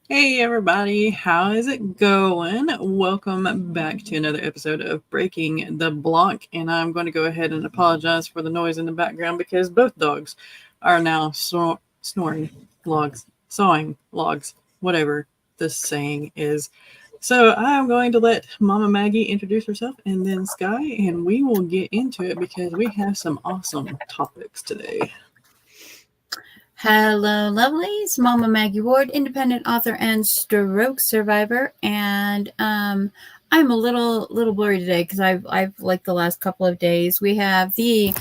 Hey everybody, how is it going? Welcome back to another episode of Breaking the Block, and I'm going to go ahead and apologize for the noise in the background because both dogs are now snoring logs, sawing logs, whatever the saying is. So I'm going to let Mama Maggie introduce herself and then Skye, and we will get into it because we have some awesome topics today. Hello, lovelies. Mama Maggie Ward, independent author and stroke survivor, and I'm a little blurry today because I've like the last couple of days we have the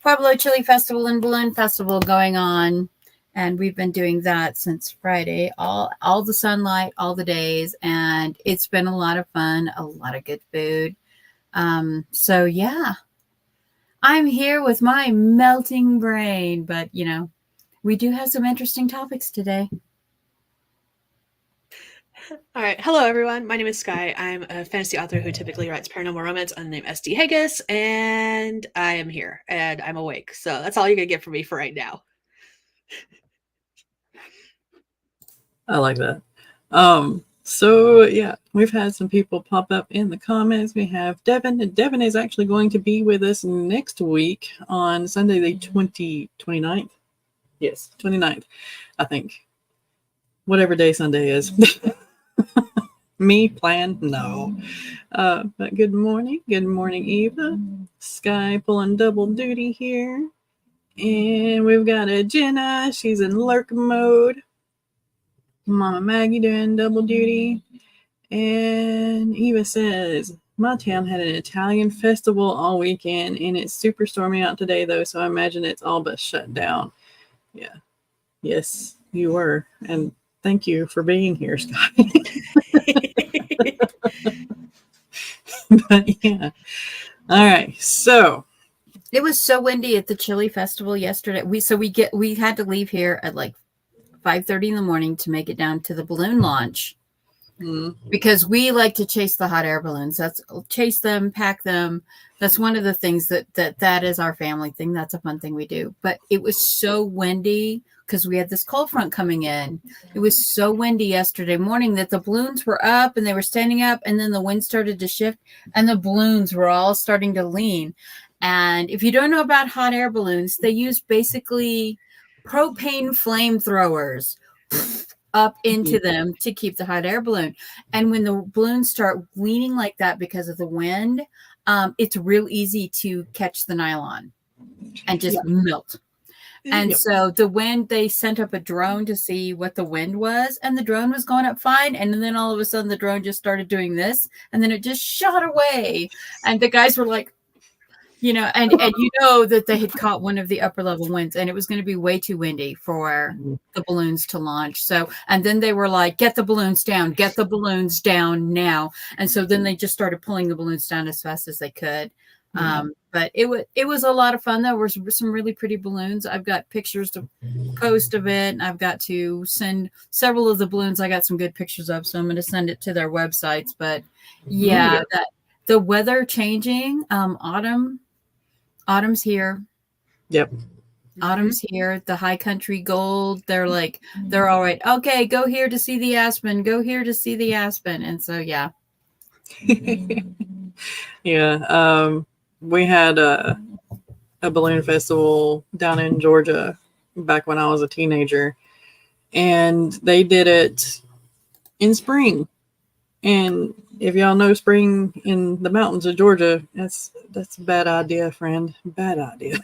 Pueblo Chili Festival and Balloon Festival going on, and we've been doing that since Friday, all the sunlight, all the days, and it's been a lot of fun, a lot of good food. So yeah, I'm here with my melting brain, but we do have some interesting topics today. All right. Hello, everyone. My name is Skye. I'm a fantasy author who typically writes paranormal romance under the name S.D. Haggis, and I am here, and I'm awake. So that's all you're going to get from me for right now. I like that. So yeah, we've had some people pop up in the comments. We have Devin. Devin is actually going to be with us next week on Sunday the 29th. Yes, 29th, I think. Whatever day Sunday is. Me plan? No. But good morning. Good morning, Eva. Skye pulling double duty here. And we've got a Jenna. She's in lurk mode. Mama Maggie doing double duty. And Eva says, my town had an Italian festival all weekend, and it's super stormy out today, though, so I imagine it's all but shut down. Yeah. Yes, you were. And thank you for being here, Skye. But yeah. All right. So it was so windy at the Chili Festival yesterday. We had to leave here at like 5:30 in the morning to make it down to the balloon launch because we like to chase the hot air balloons. Chase them, pack them. That's one of the things that is our family thing. That's a fun thing we do. But it was so windy because we had this cold front coming in. It was so windy yesterday morning that the balloons were up and they were standing up, and then the wind started to shift and the balloons were all starting to lean. And if you don't know about hot air balloons, they use basically propane flamethrowers up into them to keep the hot air balloon. And when the balloons start leaning like that because of the wind, it's real easy to catch the nylon and just melt. And so the wind, they sent up a drone to see what the wind was, and the drone was going up fine. And then all of a sudden the drone just started doing this, and then it just shot away. And the guys were like, and that they had caught one of the upper level winds, and it was going to be way too windy for the balloons to launch. So, and then they were like, get the balloons down now. And so then they just started pulling the balloons down as fast as they could. But it was a lot of fun. There were some really pretty balloons. I've got pictures to post of it, and I've got to send several of the balloons. I got some good pictures of, so I'm going to send it to their websites. But yeah, that the weather changing, autumn's here. Yep. Autumn's here. The high country gold. They're all right. Okay, go here to see the aspen. Go here to see the aspen. And so, yeah. Yeah. We had a balloon festival down in Georgia back when I was a teenager, and they did it in spring. And if y'all know spring in the mountains of Georgia, that's a bad idea, friend. Bad idea.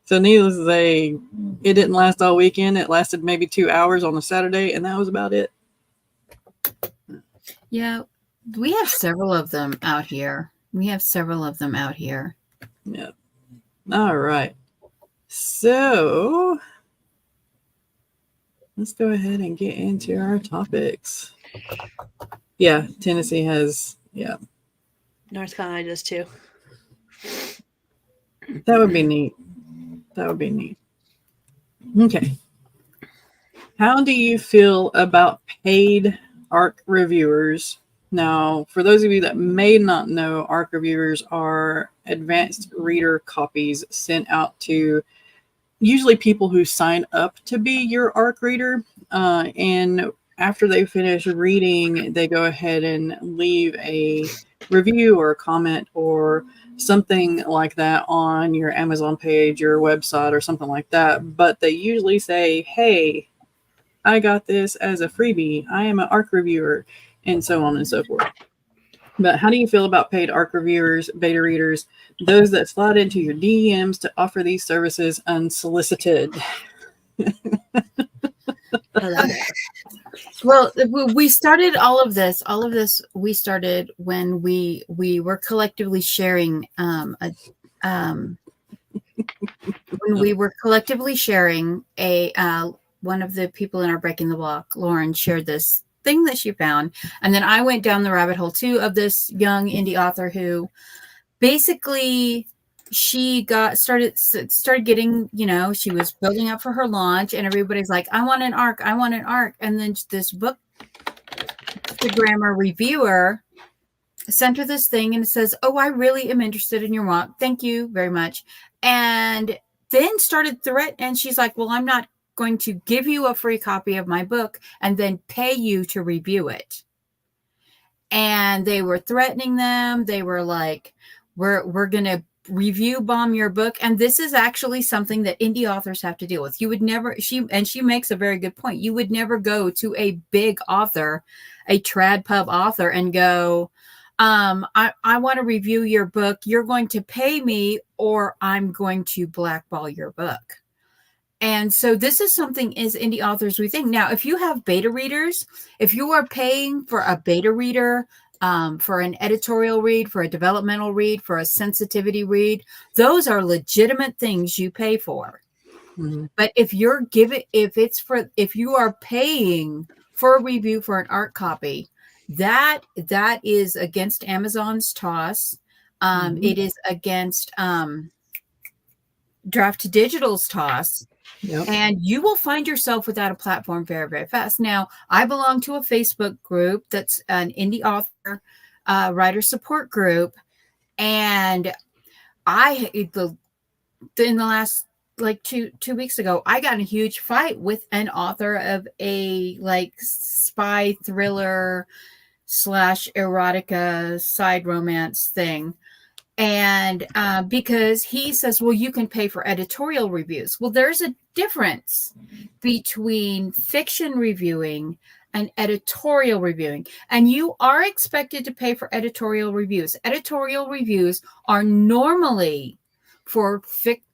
So needless to say, it didn't last all weekend. It lasted maybe 2 hours on a Saturday, and that was about it. Yeah, we have several of them out here. Yeah. All right. So let's go ahead and get into our topics. Yeah, Tennessee has, North Carolina does too. That would be neat. Okay. How do you feel about paid ARC reviewers? Now, for those of you that may not know, ARC reviewers are advanced reader copies sent out to usually people who sign up to be your ARC reader. and after they finish reading, they go ahead and leave a review or a comment or something like that on your Amazon page, your website, or something like that. But they usually say, hey, I got this as a freebie. I am an ARC reviewer, and so on and so forth. But how do you feel about paid ARC reviewers, beta readers, those that slide into your DMs to offer these services unsolicited? Well, we started all of this. We started when we were collectively sharing when we were collectively sharing one of the people in our Breaking the Block, Lauren, shared this thing that she found, and then I went down the rabbit hole too of this young indie author who basically she started getting, she was building up for her launch, and everybody's like, I want an ARC, and then this book Instagrammer reviewer sent her this thing, and it says, oh, I really am interested in your walk, thank you very much, and then started and she's like, well, I'm not going to give you a free copy of my book and then pay you to review it. And they were threatening them. They were like, we're going to review bomb your book. And this is actually something that indie authors have to deal with. You would never, she makes a very good point. You would never go to a big author, a trad pub author, and go, I want to review your book. You're going to pay me, or I'm going to blackball your book. And so this is something as indie authors we think. Now, if you have beta readers, if you are paying for a beta reader, for an editorial read, for a developmental read, for a sensitivity read, those are legitimate things you pay for. Mm-hmm. But if you are paying for a review for an ARC copy, that is against Amazon's TOS. Mm-hmm. It is against Draft Digital's TOS. Yep. And you will find yourself without a platform very, very fast. Now, I belong to a Facebook group that's an indie author writer support group, and in the last like two weeks ago, I got in a huge fight with an author of a like spy thriller / erotica side romance thing. And because he says, well, you can pay for editorial reviews. Well, there's a difference between fiction reviewing and editorial reviewing. And you are expected to pay for editorial reviews. Editorial reviews are normally for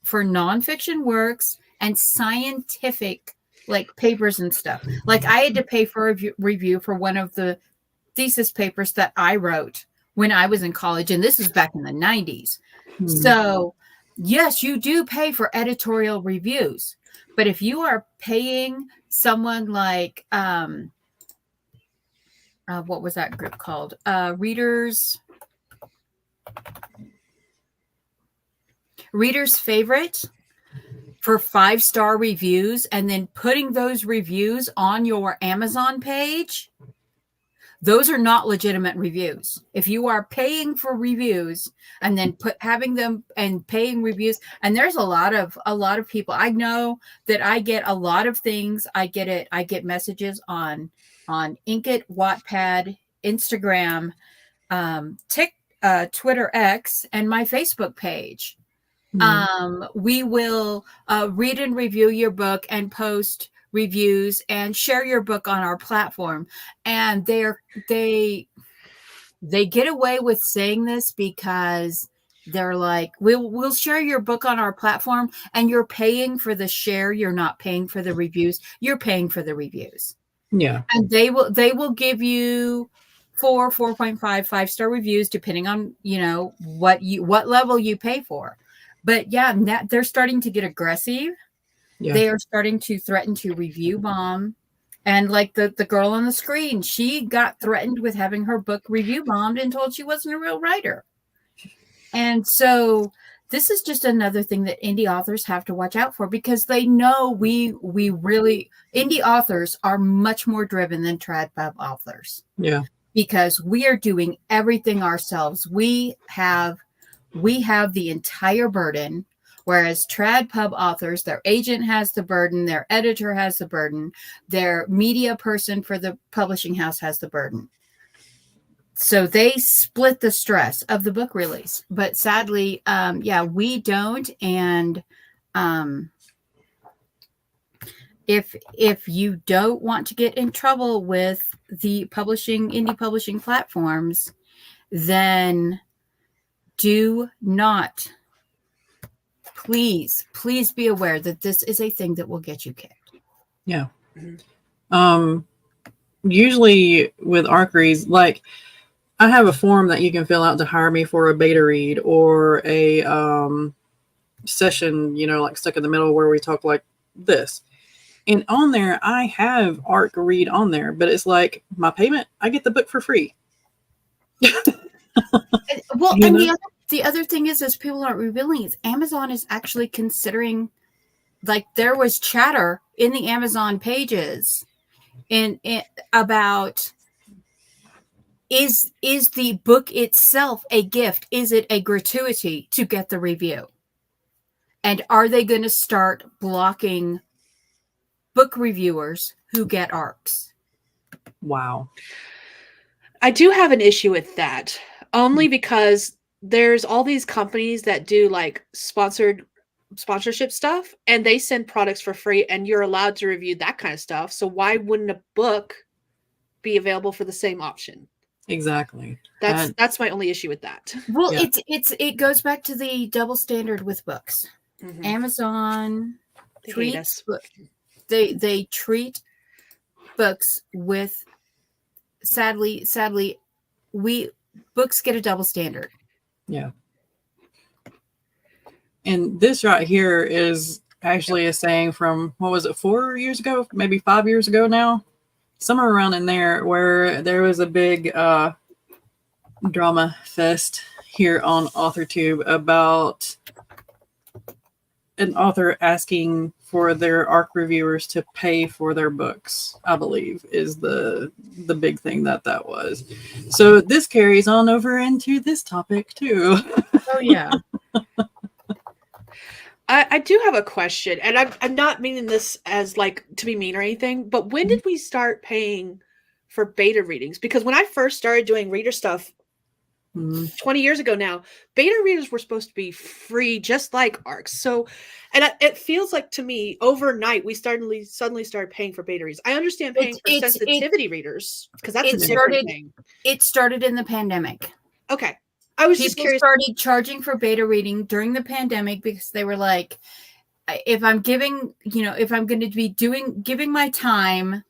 nonfiction works and scientific like papers and stuff. Like I had to pay for a review for one of the thesis papers that I wrote when I was in college, and this is back in the 90s. Hmm. So, yes, you do pay for editorial reviews. But if you are paying someone like, what was that group called? Readers Favorite for 5-star reviews and then putting those reviews on your Amazon page, those are not legitimate reviews. If you are paying for reviews and then having them and paying reviews, and there's a lot of people. I know that I get a lot of things. I get messages on Inkit, Wattpad, Instagram, Twitter X, and my Facebook page. Mm-hmm. We will read and review your book and post reviews and share your book on our platform. And they get away with saying this because they're like, we'll share your book on our platform, and you're paying for the share. You're not paying for the reviews. You're paying for the reviews. Yeah. And they will give you 4.5, 5-star reviews, depending on, what level you pay for. But yeah, they're starting to get aggressive. Yeah. They are starting to threaten to review bomb. And like the girl on the screen, she got threatened with having her book review bombed and told she wasn't a real writer. And so this is just another thing that indie authors have to watch out for, because they know we really, indie authors are much more driven than trad pub authors. Yeah. Because we are doing everything ourselves. We have the entire burden. Whereas trad pub authors, their agent has the burden, their editor has the burden, their media person for the publishing house has the burden. So they split the stress of the book release. But sadly, we don't. And if you don't want to get in trouble with the indie publishing platforms, then do not, please be aware that this is a thing that will get you kicked. Yeah. Usually with ARC reads, like I have a form that you can fill out to hire me for a beta read or a session, like Stuck in the Middle where we talk like this. And on there, I have ARC read on there, but it's like my payment, I get the book for free. Well, and the other thing is people aren't revealing is Amazon is actually considering, like there was chatter in the Amazon pages about is the book itself a gift? Is it a gratuity to get the review? And are they going to start blocking book reviewers who get ARCs? Wow. I do have an issue with that, only because there's all these companies that do like sponsorship stuff, and they send products for free, and you're allowed to review that kind of stuff. So why wouldn't a book be available for the same option? Exactly. That's my only issue with that. Well, yeah. it goes back to the double standard with books. Mm-hmm. Amazon treats they treat books with sadly books get a double standard. Yeah. And this right here is actually a saying from, what was it, 4 years ago, maybe 5 years ago now, somewhere around in there, where there was a big drama fest here on AuthorTube about an author asking for their ARC reviewers to pay for their books, I believe, is the big thing that was. So this carries on over into this topic too. Oh yeah. I do have a question, and I'm not meaning this as like to be mean or anything, but when did we start paying for beta readings? Because when I first started doing reader stuff 20 years ago now, beta readers were supposed to be free, just like ARCs. So, and it feels like to me, overnight, we suddenly started paying for beta readers. I understand paying for sensitivity readers, because that's a different thing. It started in the pandemic. Okay. I was just curious. People started charging for beta reading during the pandemic because they were like, if I'm giving, if I'm going to be giving my time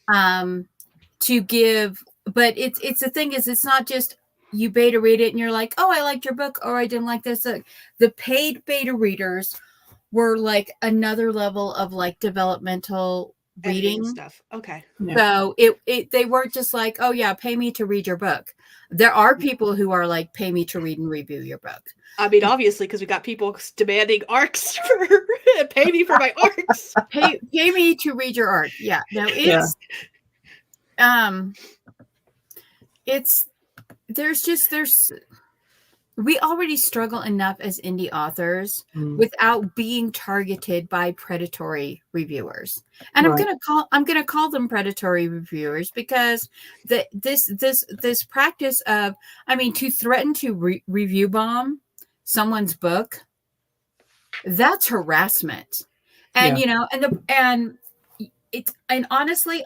to give, but it's the thing is, it's not just you beta read it and you're like, oh, I liked your book, or I didn't like this. The paid beta readers were like another level of like developmental reading stuff. Okay. Yeah. So they weren't just like, oh yeah, pay me to read your book. There are people who are like, pay me to read and review your book. I mean, obviously, because we got people demanding ARCs for pay me for my ARCs. Pay me to read your ARC. Yeah. No, we already struggle enough as indie authors without being targeted by predatory reviewers. And right. I'm gonna call them predatory reviewers because this practice of, to threaten to review bomb someone's book, that's harassment. And honestly,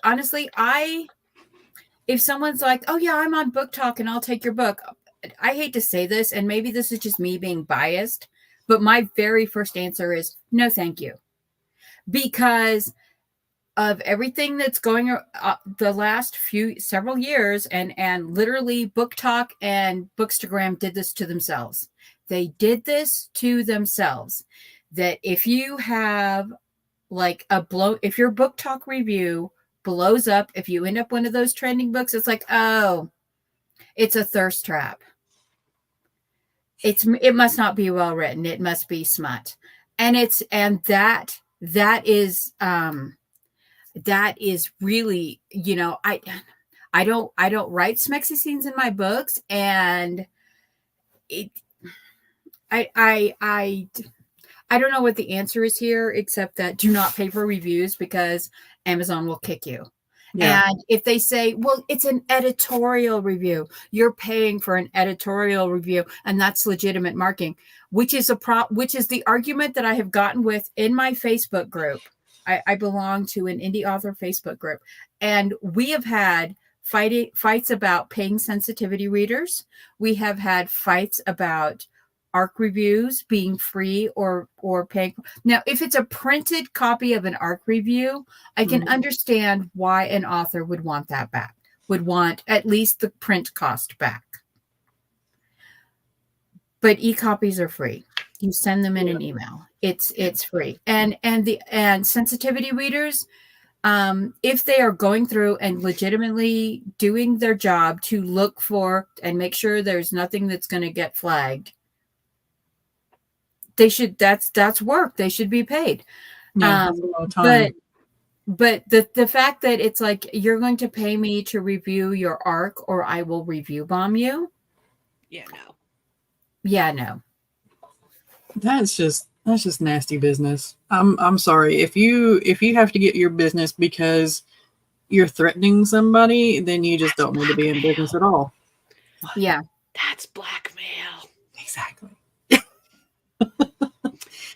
if someone's like, oh yeah, I'm on Book Talk and I'll take your book, I hate to say this, and maybe this is just me being biased, but my very first answer is no, thank you. Because of everything that's going the last several years, and literally Book Talk and Bookstagram did this to themselves. They did this to themselves. That if you have like if your Book Talk review blows up, if you end up one of those trending books, it's like, oh, it's a thirst trap. It must not be well written. It must be smut. And that is really, I don't write smexy scenes in my books, and I I don't know what the answer is here, except that do not pay for reviews because Amazon will kick you. Yeah. And if they say, well, it's an editorial review, you're paying for an editorial review, and that's legitimate marketing, which is the argument that I have gotten with in my Facebook group. I belong to an indie author Facebook group, and we have had fights about paying sensitivity readers. We have had fights about ARC reviews being free or paying. Now, if it's a printed copy of an ARC review, I can understand why an author would want that back, would want at least the print cost back. But e-copies are free. You send them in an email. It's free. And sensitivity readers, if they are going through and legitimately doing their job to look for and make sure there's nothing that's going to get flagged, they should, that's work. They should be paid. Yeah, that's a lot of time. But the fact that it's like, you're going to pay me to review your ARC or I will review bomb you. Yeah, no. Yeah, no. That's just nasty business. I'm sorry. If you have to get your business because you're threatening somebody, then you just don't need to be in business at all. Yeah. That's blackmail. Exactly.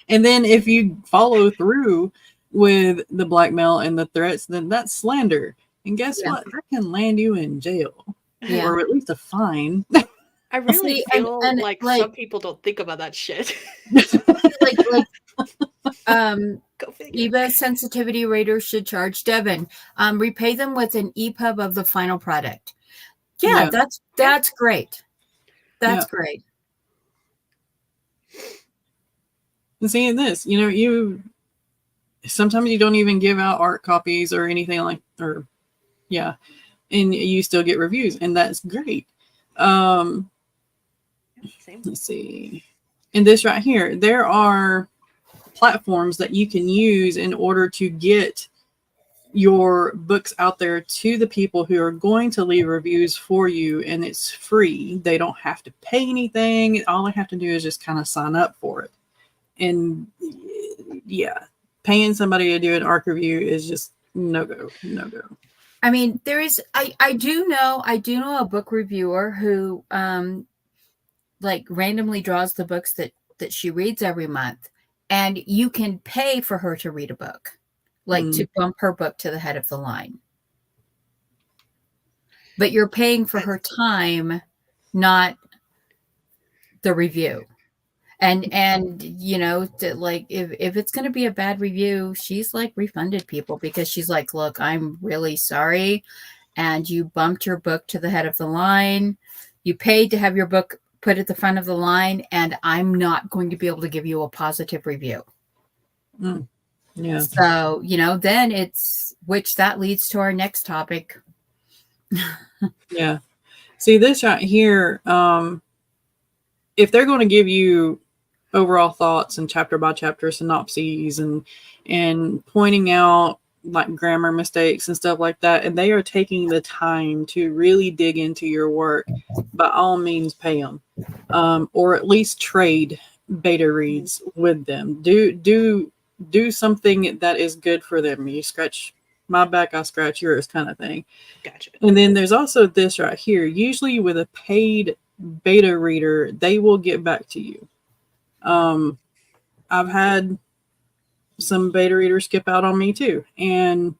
And then if you follow through with the blackmail and the threats, then that's slander. And guess what? That can land you in jail. Yeah. Or at least a fine. I really feel and like some people don't think about that shit. Go figure. Eva sensitivity raters should charge Devin. Repay them with an EPUB of the final product. Yeah. That's great. That's great. And seeing this, you sometimes you don't even give out art copies or anything and you still get reviews, and that's great. Let's see. In this right here, there are platforms that you can use in order to get your books out there to the people who are going to leave reviews for you, and it's free. They don't have to pay anything. All they have to do is just kind of sign up for it. And paying somebody to do an ARC review is just no go. I mean, there is, I do know a book reviewer who randomly draws the books that she reads every month, and you can pay for her to read a book, to bump her book to the head of the line. But you're paying for her time, not the review. And if it's going to be a bad review, she's refunded people because she's like, look, I'm really sorry. And you bumped your book to the head of the line. You paid to have your book put at the front of the line, and I'm not going to be able to give you a positive review. Yeah. So, then which that leads to our next topic. Yeah. See, this right here, if they're going to give you overall thoughts and chapter by chapter synopses and pointing out grammar mistakes and stuff like that, and they are taking the time to really dig into your work, by all means pay them, or at least trade beta reads with them. Do something that is good for them. You scratch my back, I scratch yours, kind of thing. Gotcha. And then there's also this right here. Usually with a paid beta reader, they will get back to you. I've had some beta readers skip out on me too, and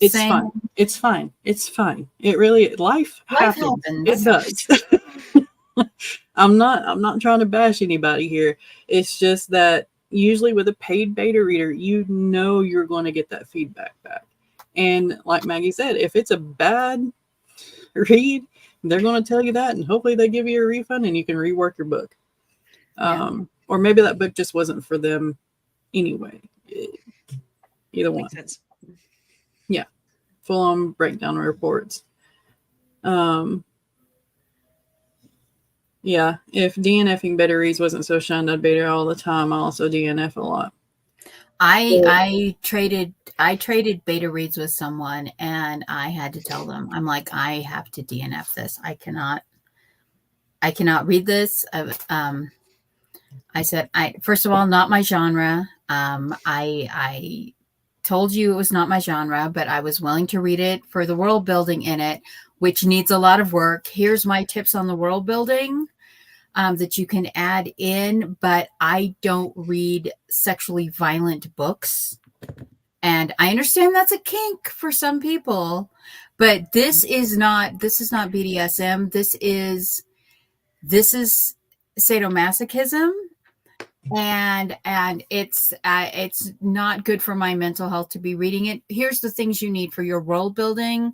it's fine. It's fine. It's fine. It really, life happens. It does. I'm not trying to bash anybody here. It's just that usually with a paid beta reader, you're going to get that feedback back. And like Maggie said, if it's a bad read, they're going to tell you that, and hopefully they give you a refund and you can rework your book. Or maybe that book just wasn't for them anyway. Either one. Makes sense. Yeah. Full on breakdown reports. Yeah. If DNFing beta reads wasn't so shunned, I'd beta all the time. I also DNF a lot. I traded beta reads with someone, and I had to tell them, I'm like, I have to DNF this. I cannot read this. I said, first of all, not my genre. I told you it was not my genre, but I was willing to read it for the world building in it, which needs a lot of work. Here's my tips on the world building that you can add in, but I don't read sexually violent books. And I understand that's a kink for some people, but this is not BDSM. This is sadomasochism, and it's not good for my mental health to be reading it. Here's the things you need for your world building.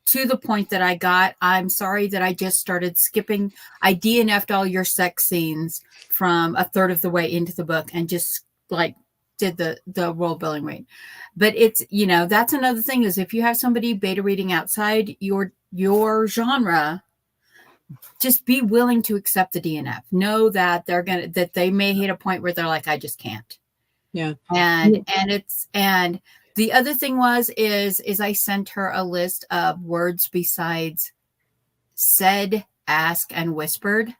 To the point that I'm sorry that I just started skipping. I DNF'd all your sex scenes from a third of the way into the book and just like did the world building read. But it's, that's another thing is if you have somebody beta reading outside your genre, just be willing to accept the DNF. Know that that they may hit a point where they're like, I just can't. Yeah. And the other thing is I sent her a list of words besides said, ask, and whispered.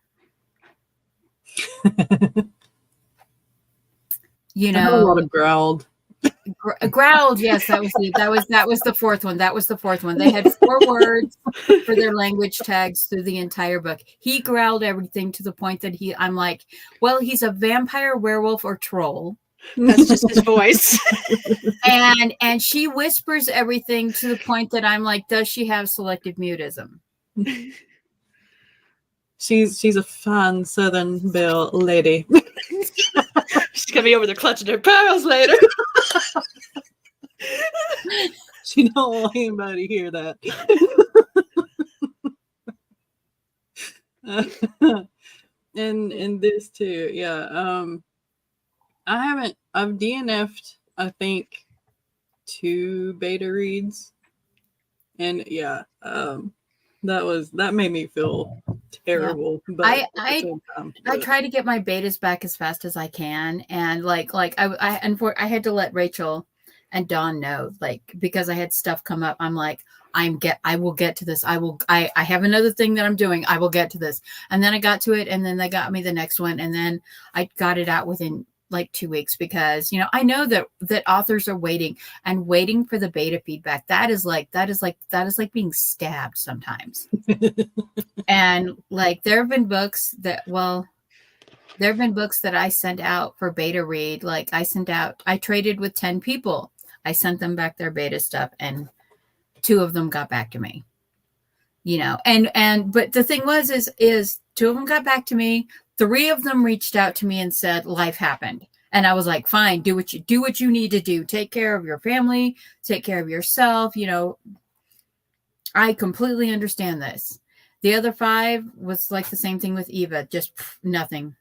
I have a lot of growled. Growled, yes, that was the fourth one. That was the fourth one. They had 4 words for their language tags through the entire book. He growled everything to the point that I'm like, well, he's a vampire, werewolf, or troll. That's just his voice. and she whispers everything to the point that I'm like, does she have selective mutism? She's a fine Southern Belle lady. She's gonna be over there clutching her pearls later. She don't want anybody to hear that. And this too, yeah. I've DNF'd, I think, 2 beta reads, and yeah, that made me feel terrible. Yeah. But I try to get my betas back as fast as I can, and I had to let Rachel and Dawn know, because I had stuff come up. I'm like, I will get to this. I have another thing that I'm doing. I will get to this. And then I got to it, and then they got me the next one, and then I got it out within 2 weeks because I know that authors are waiting for the beta feedback. That is like being stabbed sometimes. And there have been books that I sent out for beta read. I traded with 10 people. I sent them back their beta stuff, and 2 of them got back to me. But the thing is 2 of them got back to me. 3 of them reached out to me and said life happened. And I was like, fine, do what you need to do. Take care of your family, take care of yourself. I completely understand this. The other 5 was like the same thing with Eva, just nothing.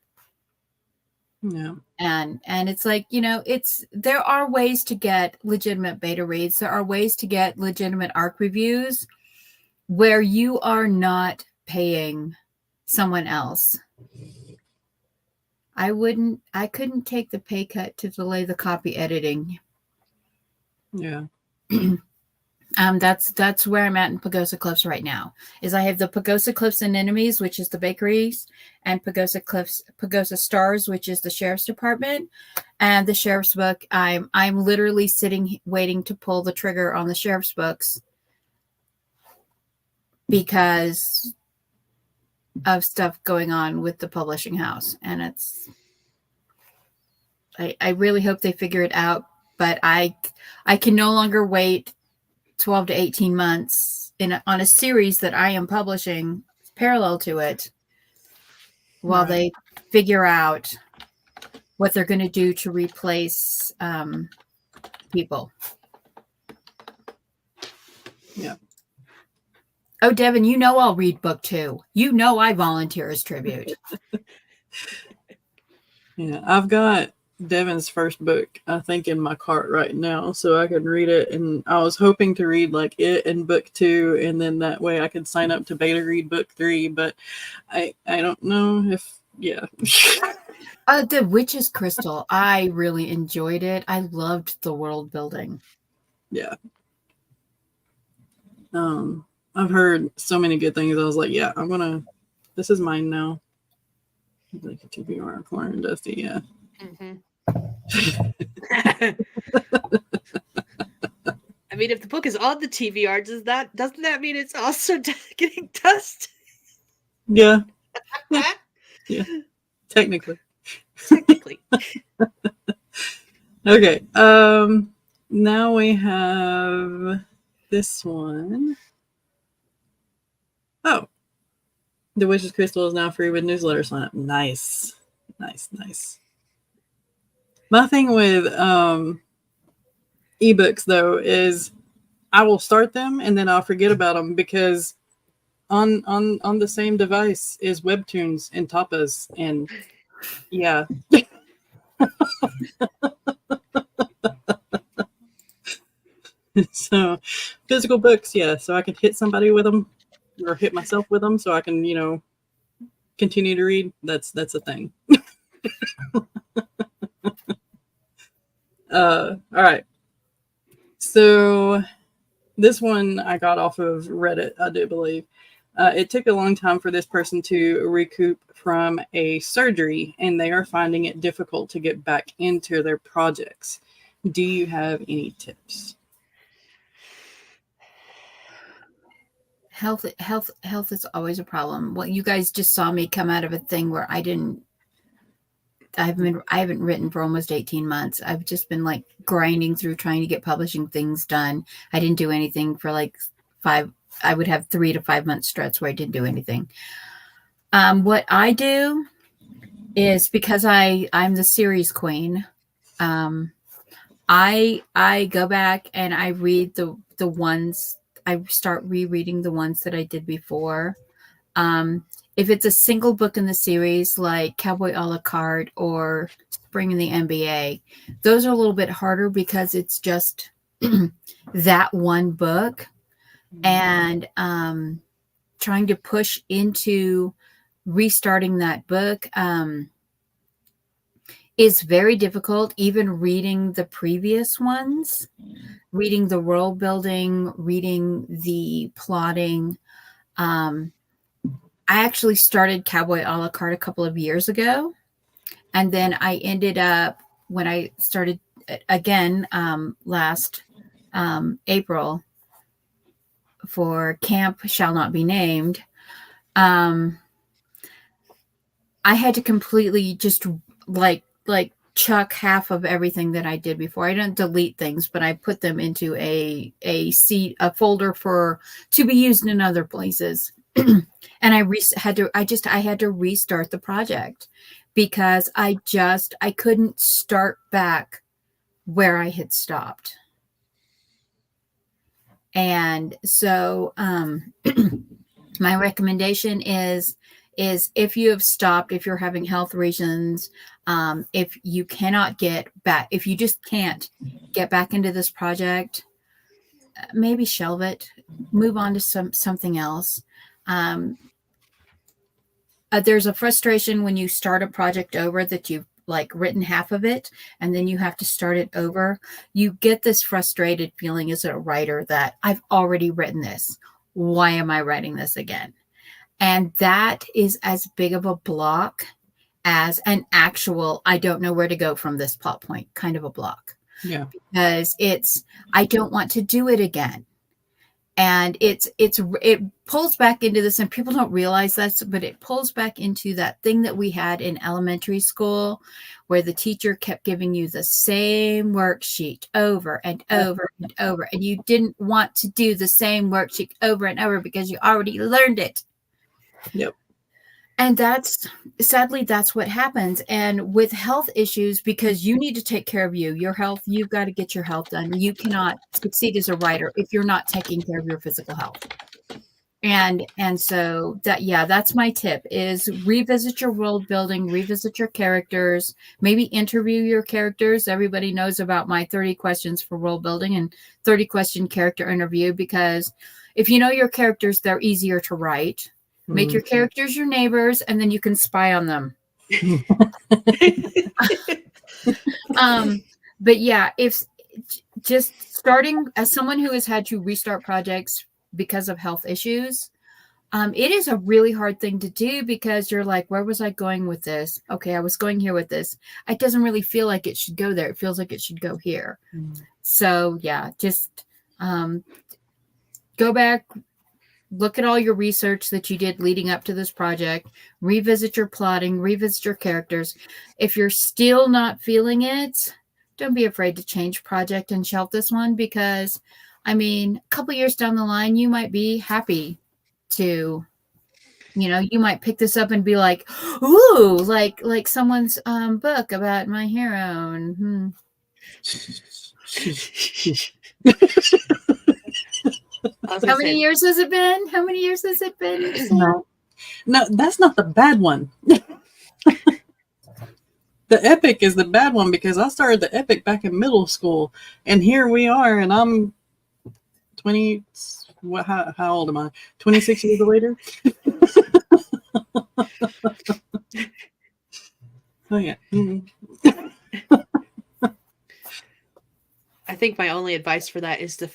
Yeah. And it's like, there are ways to get legitimate beta reads. There are ways to get legitimate ARC reviews where you are not paying someone else. I couldn't take the pay cut to delay the copy editing. Yeah. That's where I'm at in Pagosa Cliffs right now. Is I have the Pagosa Cliffs and Enemies, which is the bakeries, and Pagosa Stars, which is the sheriff's department, and the sheriff's book. I'm literally sitting waiting to pull the trigger on the sheriff's books because of stuff going on with the publishing house, and I really hope they figure it out, but I can no longer wait 12 to 18 months on a series that I am publishing parallel to it while they figure out what they're going to do to replace people. Yeah. Oh, Devin, I'll read book 2. I volunteer as tribute. Yeah, I've got Devin's first book, I think, in my cart right now, so I can read it. And I was hoping to read it in book 2, and then that way I could sign up to beta read book 3. But I don't know if The Witch's Crystal, I really enjoyed it. I loved the world building. Yeah. I've heard so many good things. I was like, yeah, this is mine now. Like a TBR, corn and dusty, yeah. I mean, if the book is on the TBR, doesn't that mean it's also getting dust? Yeah. Yeah. Technically. Okay. Now we have this one. Oh. The Witch's Crystal is now free with newsletter sign up. Nice. Nice. My thing with ebooks though is I will start them and then I'll forget about them because on the same device is Webtoons and Tapas and yeah. So physical books, yeah. So I can hit somebody with them or hit myself with them so I can, continue to read. That's a thing. All right. So this one I got off of Reddit, I do believe. It took a long time for this person to recoup from a surgery, and they are finding it difficult to get back into their projects. Do you have any tips? Health is always a problem. Well, you guys just saw me come out of a thing where I haven't written for almost 18 months. I've just been like grinding through trying to get publishing things done. I didn't do anything for like I would have 3 to 5 month stretch where I didn't do anything. What I do is because I'm the series queen. I go back and I read the ones. I start rereading the ones that I did before. If it's a single book in the series, like Cowboy a la carte or Spring in the NBA, those are a little bit harder because it's just that one book. And trying to push into restarting that book is very difficult. Even reading the previous ones, reading the world building, reading the plotting. I actually started Cowboy a la carte a couple of years ago. And then I ended up, when I started again last April for Camp Shall Not Be Named, I had to completely just like chuck half of everything that I did before. I didn't delete things, but I put them into a folder to be used in other places. And I had to restart the project because I couldn't start back where I had stopped. And so my recommendation is if you have stopped, if you're having health reasons, if you cannot get back, if you just can't get back into this project, maybe shelve it, move on to something else. There's a frustration when you start a project over that you've like written half of it and then you have to start it over. You get this frustrated feeling as a writer that I've already written this. Why am I writing this again? And that is as big of a block as an actual, I don't know where to go from this plot point kind of a block. Yeah. Because I don't want to do it again. And it pulls back into this, and people don't realize that, but it pulls back into that thing that we had in elementary school where the teacher kept giving you the same worksheet over and over and over. And you didn't want to do the same worksheet over and over because you already learned it. Yep. And sadly, that's what happens. And with health issues, because you need to take care of your health, you've got to get your health done. You cannot succeed as a writer if you're not taking care of your physical health. And so that's my tip is revisit your world building, revisit your characters, maybe interview your characters. Everybody knows about my 30 questions for world building and 30 question character interview, because if you know your characters, they're easier to write. Make your characters your neighbors, and then you can spy on them. But yeah, if just starting as someone who has had to restart projects because of health issues, It is a really hard thing to do because you're like, where was I going with this? Okay, I was going here with this. It doesn't really feel like it should go there. It feels like it should go here. So yeah, just go back, look at all your research that you did leading up to this project, revisit your plotting, revisit your characters. If you're still not feeling it, don't be afraid to change project and shelf this one, because I mean, a couple years down the line, you might be happy to, you might pick this up and be like, ooh, like someone's book about my hero. And, How many years has it been? How many years has it been? No, that's not the bad one. The epic is the bad one, because I started the epic back in middle school, and here we are, and I'm 20. How old am I? 26 years later. Oh yeah. I think my only advice for that is to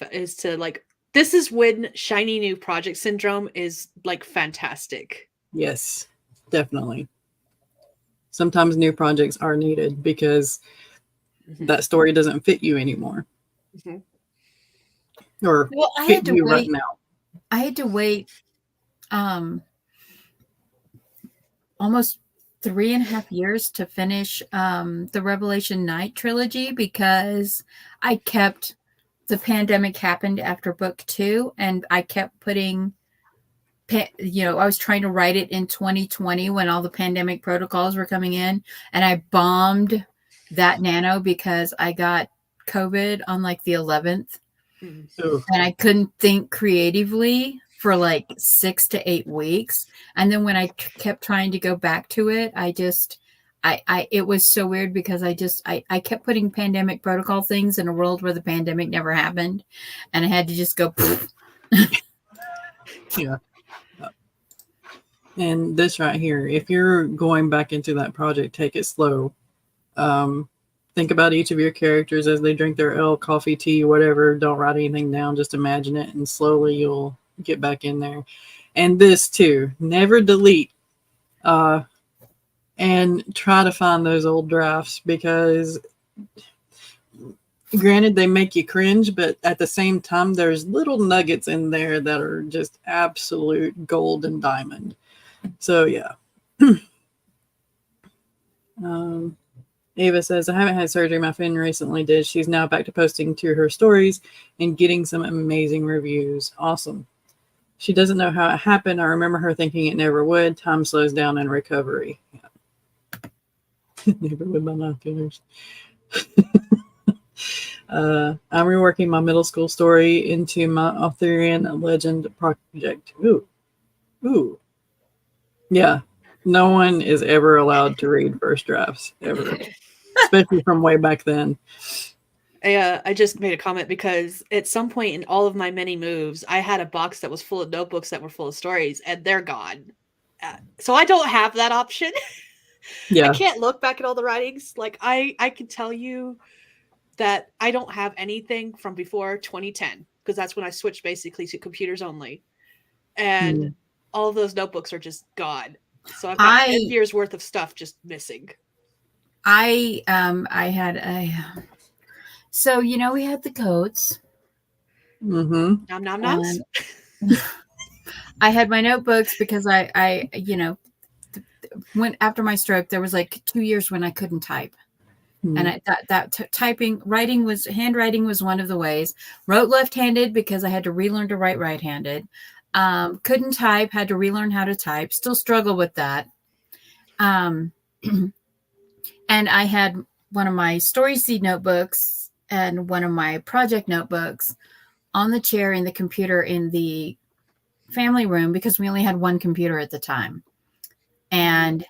like, this is when shiny new project syndrome is like fantastic. Yes, definitely. Sometimes new projects are needed because that story doesn't fit you anymore. Or I had to wait right now. I had to wait almost 3.5 years to finish the Revelation Night trilogy, because the pandemic happened after book 2, and I kept putting, I was trying to write it in 2020 when all the pandemic protocols were coming in, and I bombed that nano because I got COVID on like the 11th. And I couldn't think creatively for like 6 to 8 weeks. And then when I kept trying to go back to it, it was so weird, because I kept putting pandemic protocol things in a world where the pandemic never happened. And I had to just go. Yeah. And this right here, if you're going back into that project, take it slow. Think about each of your characters as they drink their ale, coffee, tea, whatever. Don't write anything down. Just imagine it, and slowly you'll get back in there. And this too, never delete. And try to find those old drafts, because granted, they make you cringe, but at the same time, there's little nuggets in there that are just absolute gold and diamond. So yeah. Ava says, I haven't had surgery. My friend recently did. She's now back to posting to her stories and getting some amazing reviews. Awesome. She doesn't know how it happened. I remember her thinking it never would. Time slows down in recovery. Yeah. Never would by my feelings. I'm reworking my middle school story into my Arthurian legend project. Ooh. Yeah. No one is ever allowed to read first drafts, ever. Especially from way back then. I just made a comment because at some point in all of my many moves, I had a box that was full of notebooks that were full of stories, and they're gone. So I don't have that option. Yeah. I can't look back at all the writings. Like I can tell you that I don't have anything from before 2010, because that's when I switched basically to computers only. And all of those notebooks are just gone. So I've got 10 years worth of stuff just missing. I had so we had the coats. Nom nom noms. I had my notebooks because I went after my stroke. There was like 2 years when I couldn't type. And handwriting was one of the ways. Wrote left-handed because I had to relearn to write right-handed. Couldn't type, had to relearn how to type. Still struggle with that. And I had one of my story seed notebooks and one of my project notebooks on the chair in the computer in the family room, because we only had one computer at the time. And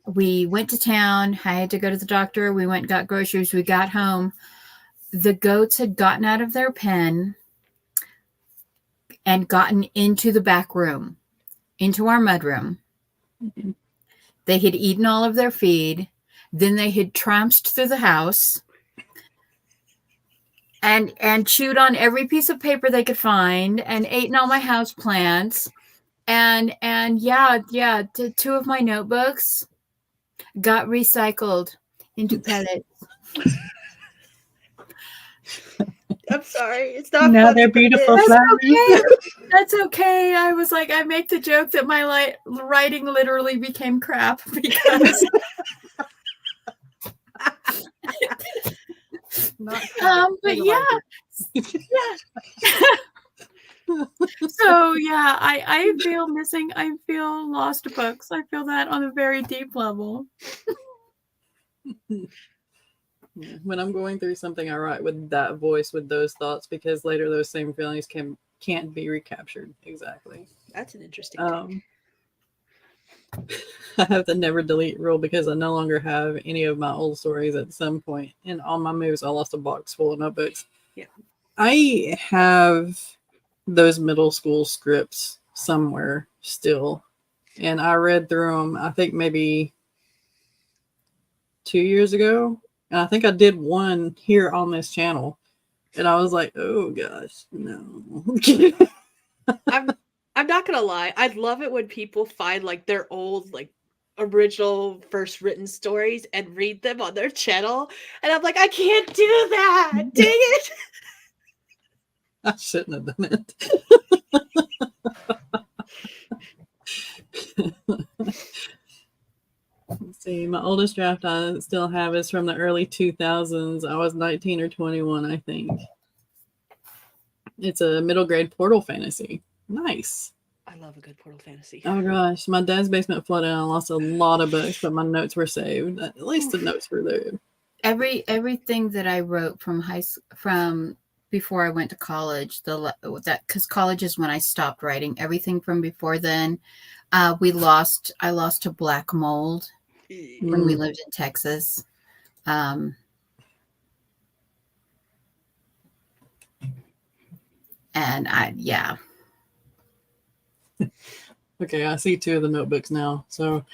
we went to town. I had to go to the doctor. We went and got groceries. We got home. The goats had gotten out of their pen and gotten into the back room, into our mudroom. Mm-hmm. They had eaten all of their feed. Then they had tramped through the house and chewed on every piece of paper they could find and eaten all my house plants And yeah, two of my notebooks got recycled into pellets. I'm sorry. It's not Now funny, they're but it beautiful is. flowers. Okay. That's okay. I was like, I make the joke that my writing literally became crap because but yeah. So yeah, I feel missing. I feel lost books. I feel that on a very deep level. Yeah. When I'm going through something, I write with that voice, with those thoughts, because later those same feelings can't be recaptured. Exactly. That's an interesting thing. I have the never delete rule because I no longer have any of my old stories. At some point in all my moves, I lost a box full of notebooks. Yeah. I have those middle school scripts somewhere still, and I read through them, I think maybe 2 years ago. And I think I did one here on this channel. And I was like, oh gosh, no. I'm not gonna lie. I love it when people find like their old, like original first written stories and read them on their channel. And I'm like, I can't do that. Dang it. I shouldn't have done it. Let's see. My oldest draft I still have is from the early 2000s. I was 19 or 21, I think. It's a middle grade portal fantasy. Nice. I love a good portal fantasy. Oh gosh, my dad's basement flooded and I lost a lot of books, but my notes were saved. At least the notes were there. Everything that I wrote from before I went to college, because college is when I stopped writing. Everything from before then, I lost to black mold when we lived in Texas. And Okay, I see two of the notebooks now. So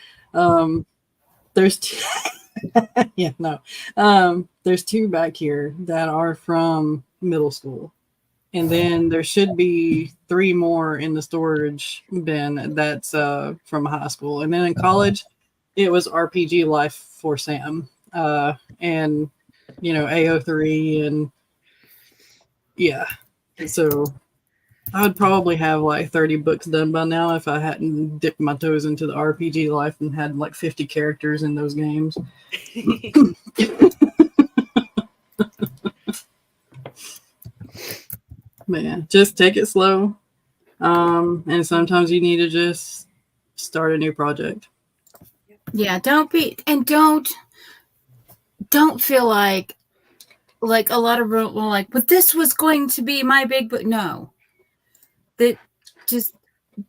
there's two. Yeah, no. There's two back here that are from middle school. And then there should be 3 more in the storage bin that's from high school. And then in college, it was RPG Life for Sam. And, AO3 and yeah. So I would probably have like 30 books done by now if I hadn't dipped my toes into the RPG life and had like 50 characters in those games. But yeah, just take it slow. And sometimes you need to just start a new project. Yeah, don't feel like a lot of people like, but this was going to be my big book. No. That just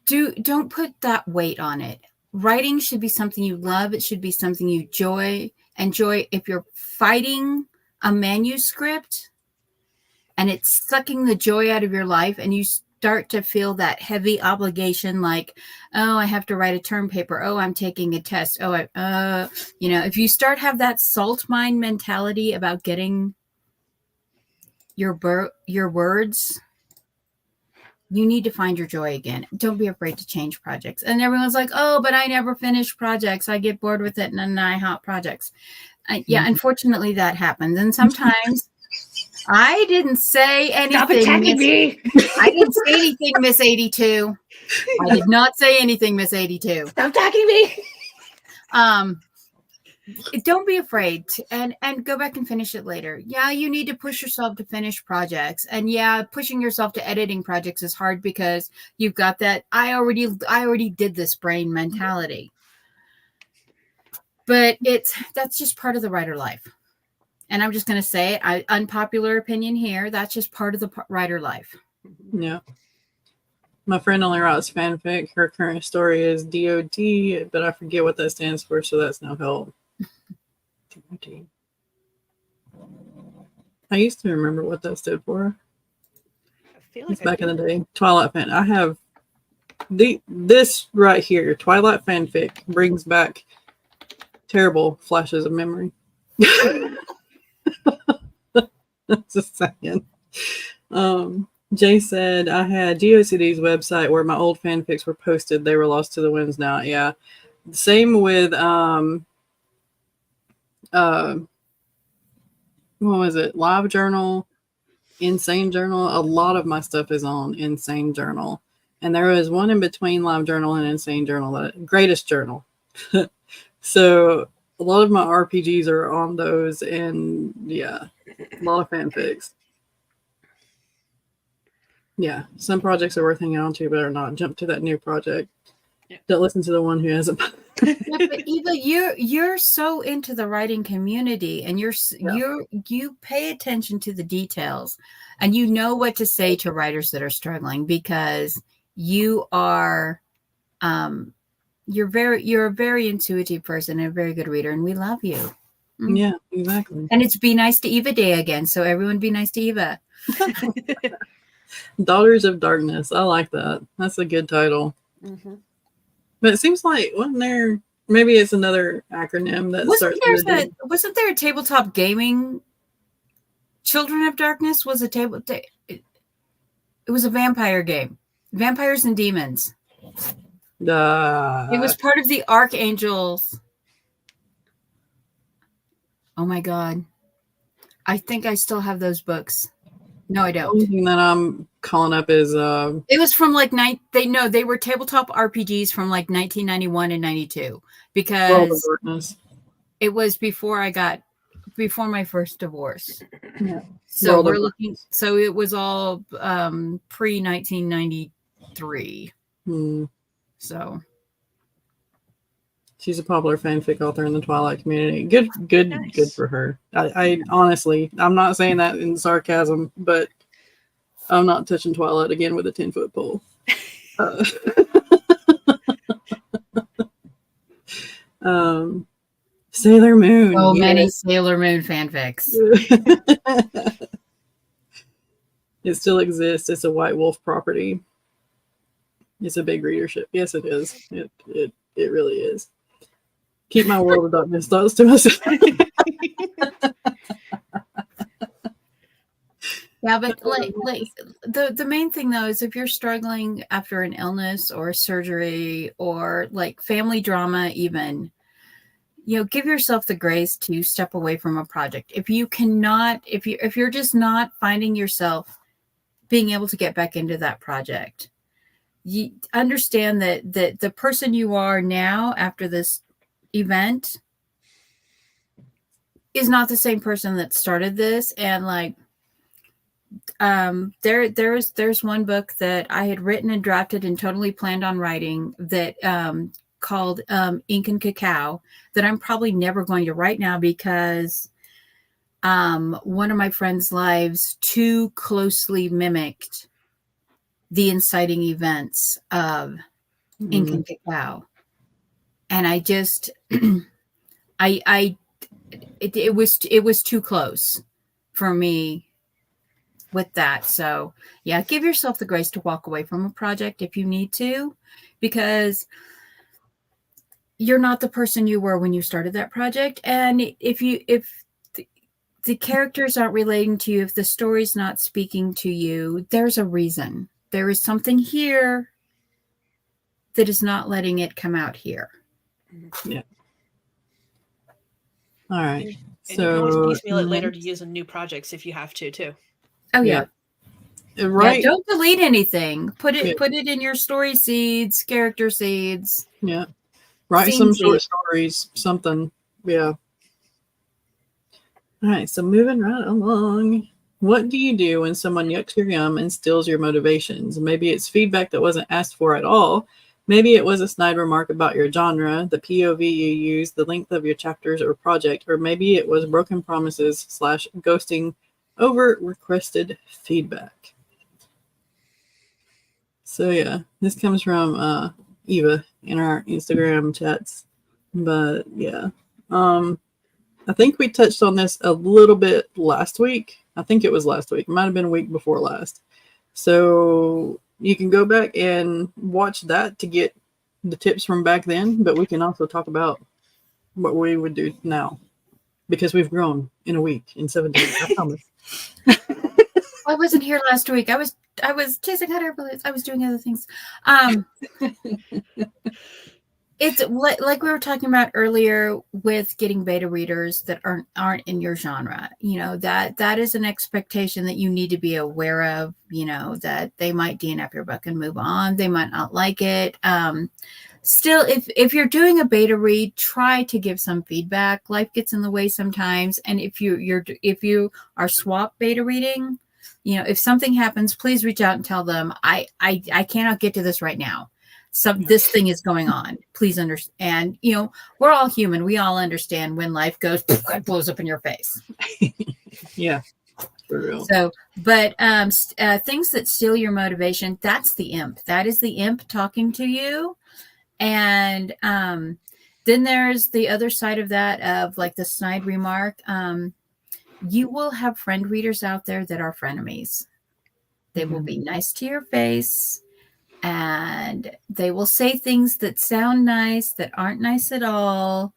don't put that weight on it. Writing should be something you love. It should be something you enjoy. If you're fighting a manuscript and it's sucking the joy out of your life and you start to feel that heavy obligation, like, oh, I have to write a term paper. Oh, I'm taking a test. Oh, if you start have that salt mine mentality about getting your words, you need to find your joy again. Don't be afraid to change projects. And everyone's like, oh, but I never finish projects. I get bored with it and then I hop projects. Unfortunately, that happens. And sometimes I didn't say anything. Stop attacking me. I didn't say anything, Miss 82. I did not say anything, Miss 82. Stop attacking me. Don't be afraid and go back and finish it later. Yeah, you need to push yourself to finish projects. And yeah, pushing yourself to editing projects is hard because you've got that I already did this brain mentality. But that's just part of the writer life. And I'm just going to say it, unpopular opinion here, that's just part of the writer life. Yeah. My friend only writes fanfic. Her current story is DOD, but I forget what that stands for, so that's no help. DOD. I used to remember what that stood for. I feel like it's back in the day. Twilight fan. I have this right here. Twilight fanfic brings back terrible flashes of memory. Just saying. Jay said, I had GeoCity's website where my old fanfics were posted. They were lost to the winds now. Yeah. Same with, what was it? Live Journal, Insane Journal. A lot of my stuff is on Insane Journal. And there is one in between Live Journal and Insane Journal, Greatest Journal. So a lot of my RPGs are on those, and yeah, a lot of fanfics. Yeah, some projects are worth hanging on to, but are not. Jump to that new project. Yeah. Don't listen to the one who hasn't. Yeah, but Eva, you're so into the writing community, and you pay attention to the details, and you know what to say to writers that are struggling, because you are, you're a very intuitive person and a very good reader, and we love you. Yeah, exactly. And it's Be Nice to Eva Day again, so everyone be nice to Eva. Daughters of Darkness. I like that. That's a good title. Mm-hmm. But it seems like, wasn't there, maybe it's another acronym that wasn't there a tabletop gaming? Children of Darkness was a it was a vampire game. Vampires and Demons. It was part of the Archangels. Oh my God. I think I still have those books. No, I don't. The only thing that I'm calling up is it was from like they were tabletop RPGs from like 1991 and 92, because it was before my first divorce. Yeah. So we're looking. So it was all pre 1993. So she's a popular fanfic author in the Twilight community. Good for her. I honestly, I'm not saying that in sarcasm, but I'm not touching Twilight again with a 10-foot pole. Sailor Moon. So many Sailor Moon fanfics. It still exists. It's a White Wolf property. It's a big readership. Yes, it is. It really is. Keep my World of Darkness thoughts to myself. Yeah, but like the main thing though is if you're struggling after an illness or surgery or like family drama, even, give yourself the grace to step away from a project. If you cannot, if you're just not finding yourself being able to get back into that project, you understand that the person you are now after this event is not the same person that started this. And like there's one book that I had written and drafted and totally planned on writing that called Ink and Cacao that I'm probably never going to write now because one of my friends' lives too closely mimicked the inciting events of Ink and Cacao. And I just it was too close for me with that. So yeah, give yourself the grace to walk away from a project if you need to, because you're not the person you were when you started that project. And if the characters aren't relating to you, if the story's not speaking to you, there's a reason. There is something here that is not letting it come out here. Yeah. All right. And you can always piecemeal it later to use in new projects if you have to too. Oh yeah. Right. Yeah, don't delete anything. Put it in your story seeds, character seeds. Yeah. Write some short stories, something. Yeah. All right. So moving right along. What do you do when someone yucks your yum and steals your motivations? Maybe it's feedback that wasn't asked for at all. Maybe it was a snide remark about your genre, the POV you use, the length of your chapters or project, or maybe it was broken promises / ghosting over requested feedback. So yeah, this comes from Eva in our Instagram chats. But yeah, I think we touched on this a little bit last week. I think it was last week. It might have been a week before last. So you can go back and watch that to get the tips from back then, but we can also talk about what we would do now because we've grown in a week, in 7 days, I promise. I wasn't here last week. I was chasing hot air balloons. I was doing other things. It's like we were talking about earlier with getting beta readers that aren't in your genre. You know, that is an expectation that you need to be aware of, you know, that they might DNF your book and move on. They might not like it. Still, if you're doing a beta read, try to give some feedback. Life gets in the way sometimes. And if you are swap beta reading, you know, if something happens, please reach out and tell them, I cannot get to this right now. This thing is going on. Please understand. And, you know, we're all human. We all understand when life goes, it blows up in your face. Yeah, for real. So, but things that steal your motivation, that's the imp. That is the imp talking to you. And then there's the other side of that, of like the snide remark. You will have friend readers out there that are frenemies. They will be nice to your face. And they will say things that sound nice that aren't nice at all.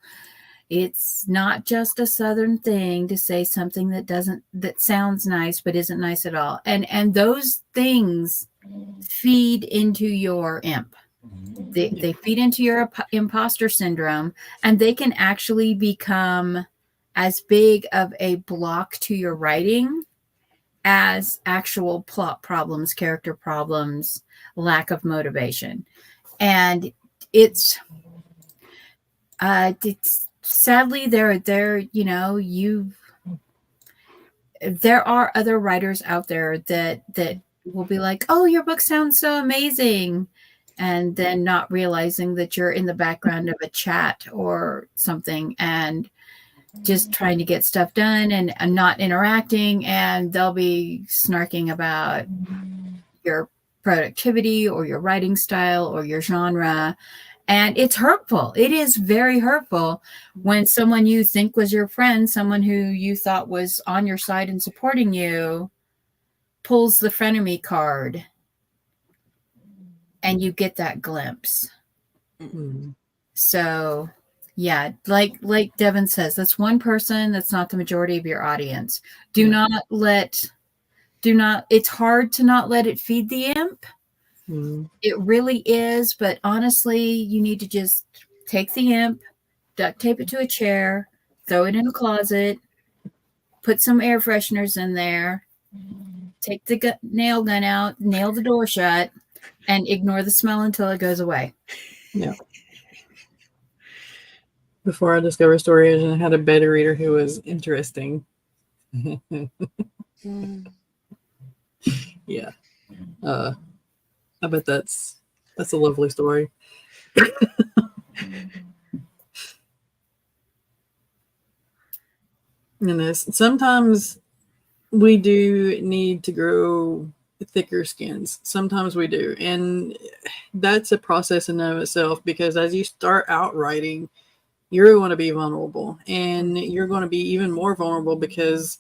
It's not just a Southern thing to say something that sounds nice but isn't nice at all. And those things feed into your imp. They feed into your imposter syndrome, and they can actually become as big of a block to your writing as actual plot problems, character problems, lack of motivation. And it's sadly there you know, there are other writers out there that will be like, oh, your book sounds so amazing, and then not realizing that you're in the background of a chat or something and just trying to get stuff done and not interacting, and they'll be snarking about your productivity or your writing style or your genre. And it's hurtful. It is very hurtful when someone you think was your friend, someone who you thought was on your side and supporting you, pulls the frenemy card and you get that glimpse. Mm-hmm. So yeah, like Devin says, that's one person. That's not the majority of your audience. It's hard to not let it feed the imp. It really is. But honestly, you need to just take the imp, duct tape it to a chair, throw it in a closet, put some air fresheners in there, take the nail gun out, nail the door shut, and ignore the smell until it goes away. Yeah. Before I discovered storage, I had a beta reader who was interesting. Yeah. I bet that's a lovely story. And sometimes we do need to grow thicker skins. Sometimes we do. And that's a process in and of itself, because as you start out writing, you're going to be vulnerable, and you're going to be even more vulnerable, because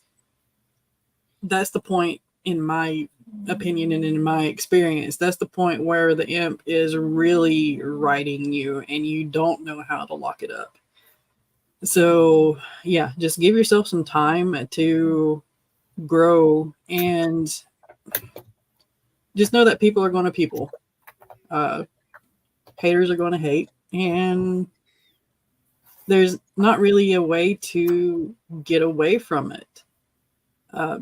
that's the point, in my opinion and in my experience, that's the point where the imp is really writing you and you don't know how to lock it up. So yeah, just give yourself some time to grow, and just know that people are going to people. Haters are going to hate, and there's not really a way to get away from it,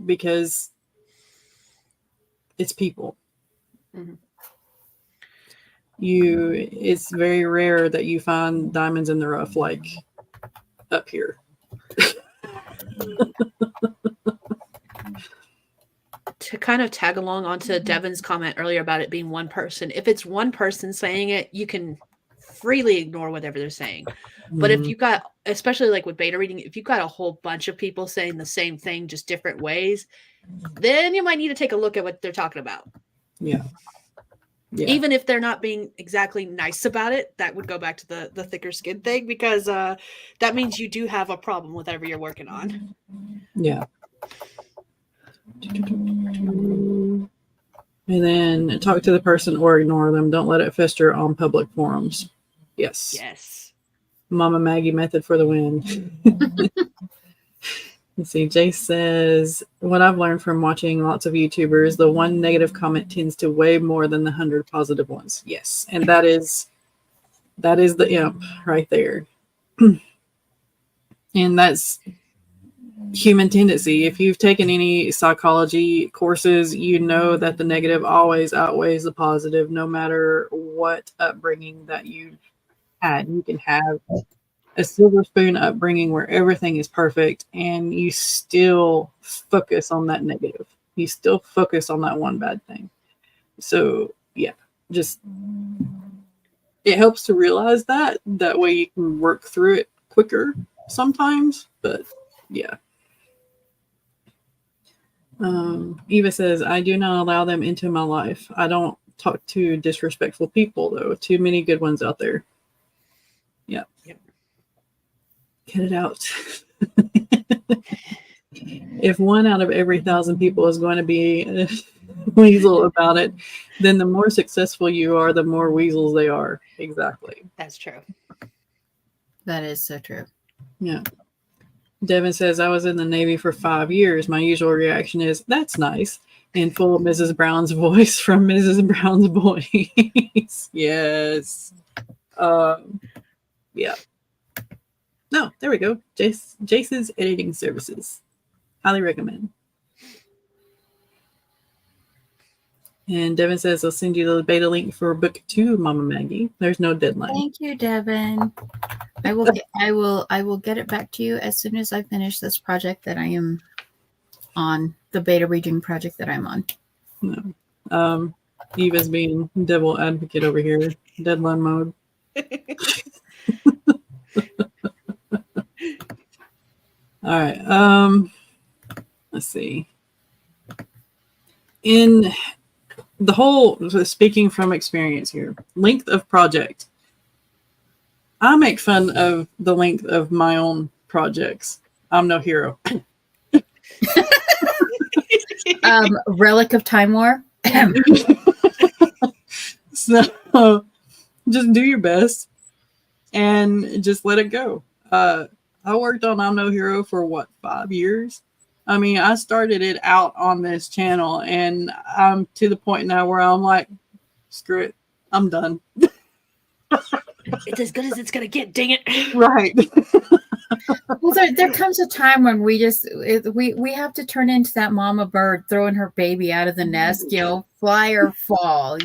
because it's people. Mm-hmm. It's very rare that you find diamonds in the rough, like up here. To kind of tag along onto Devin's comment earlier about it being one person, if it's one person saying it, you can freely ignore whatever they're saying. Mm-hmm. But if you got, especially like with beta reading, if you've got a whole bunch of people saying the same thing, just different ways, then you might need to take a look at what they're talking about. Yeah. Even if they're not being exactly nice about it, that would go back to the thicker skin thing, because that means you do have a problem with whatever you're working on. Yeah. And then talk to the person or ignore them. Don't let it fester on public forums. Yes. Yes. Mama Maggie method for the win. Let's see. Jace says, what I've learned from watching lots of YouTubers, the one negative comment tends to weigh more than the 100 positive ones. Yes. And that is the imp right there. And that's human tendency. If you've taken any psychology courses, you know that the negative always outweighs the positive, no matter what upbringing that you had. You can have a silver spoon upbringing where everything is perfect and you still focus on that negative. You still focus on that one bad thing. So yeah, just it helps to realize that way you can work through it quicker sometimes. But yeah. Eva says, I do not allow them into my life. I don't talk to disrespectful people, though. Too many good ones out there. Yeah. Yep. Get it out. If 1 out of every 1,000 people is going to be weasel about it, then the more successful you are, the more weasels they are. Exactly. That's true. That is so true. Yeah. Devin says, I was in the Navy for 5 years. My usual reaction is, that's nice. In full Mrs. Brown's voice from Mrs. Brown's Boys. Yes. Yeah. No, there we go. Jace's editing services. Highly recommend. And Devin says, I'll send you the beta link for book 2, Mama Maggie. There's no deadline. Thank you, Devin. I will get it back to you as soon as I finish this project that I am on, the beta reading project that I'm on. No. Eva's being devil advocate over here. Deadline mode. All right. Let's see. In the whole, speaking from experience here, length of project. I make fun of the length of my own projects. I'm no hero. Relic of Time War. So just do your best and just let it go. I worked on I'm No Hero for 5 years? I mean, I started it out on this channel and I'm to the point now where I'm like, screw it. I'm done. It's as good as it's going to get, dang it. Right. Well, there comes a time when we have to turn into that mama bird throwing her baby out of the nest, fly or fall.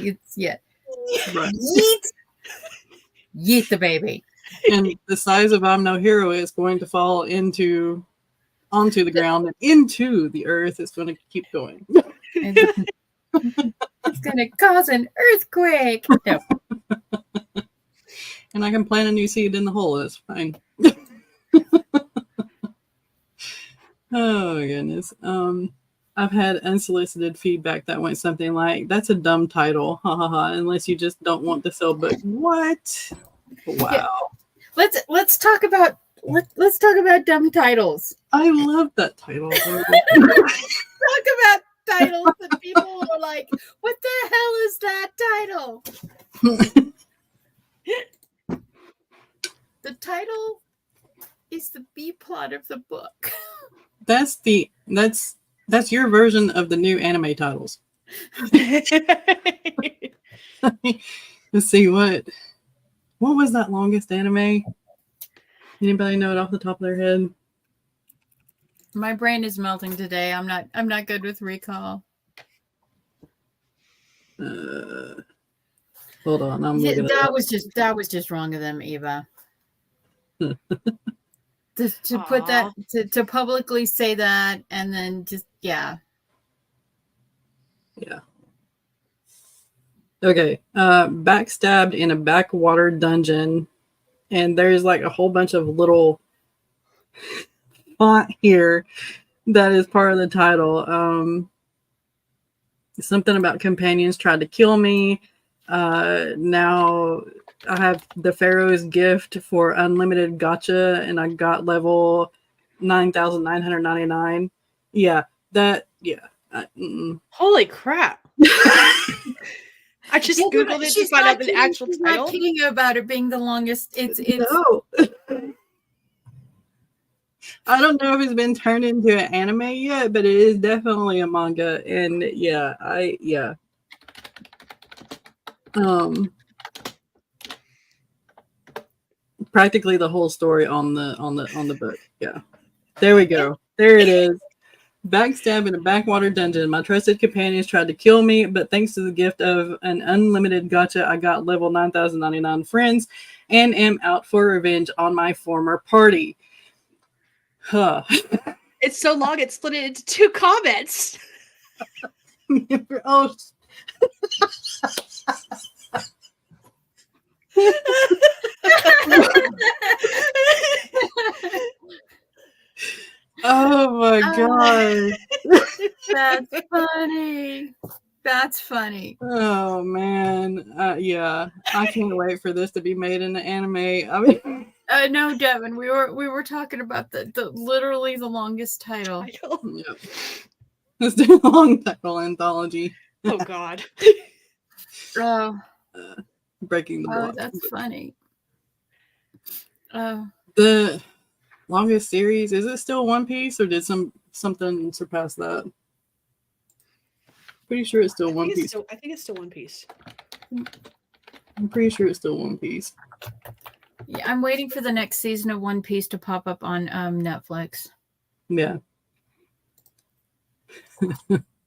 Right. Yeet the baby. And the size of I'm No Hero is going to fall onto the ground and into the earth. It's going to keep going. It's going to cause an earthquake. No. And I can plant a new seed in the hole. That's fine. Oh, goodness. I've had unsolicited feedback that went something like, that's a dumb title. Ha ha ha. Unless you just don't want to sell books. What? Wow. Yeah. Let's talk about dumb titles. I love that title. Talk about titles that people are like, what the hell is that title? The title is the B plot of the book. That's your version of the new anime titles. Let's see what was that longest anime? Anybody know it off the top of their head? My brain is melting today. I'm not good with recall. Hold on, that was just wrong of them, Eva. to put that to publicly say that and then just yeah. Okay. Backstabbed in a backwater dungeon, and there's like a whole bunch of little font here that is part of the title. Something about companions tried to kill me. Now I have the Pharaoh's gift for unlimited gacha, and I got level 9,999. Yeah, that. Yeah. Holy crap! I just googled it to find out the actual title. I'm not kidding you about it being the longest. It's no. I don't know if it's been turned into an anime yet, but it is definitely a manga. And yeah. Practically the whole story on the book. Yeah. There we go. There it is. Backstab in a backwater dungeon. My trusted companions tried to kill me, but thanks to the gift of an unlimited gacha, I got level 9,099 friends and am out for revenge on my former party. Huh. It's so long, it split it into 2 comments. Oh. Oh my god. That's funny. That's funny. Oh man. Yeah. I can't wait for this to be made into anime. I mean, no, Devin, we were talking about the literally the longest title. Yep. Let's do a long title anthology. Oh god. Oh. Breaking the block. Oh, that's funny. Oh. The longest series, is it still One Piece or did something surpass that? Pretty sure it's still One Piece. I think it's still One Piece. I'm pretty sure it's still One Piece. Yeah, I'm waiting for the next season of One Piece to pop up on Netflix. Yeah.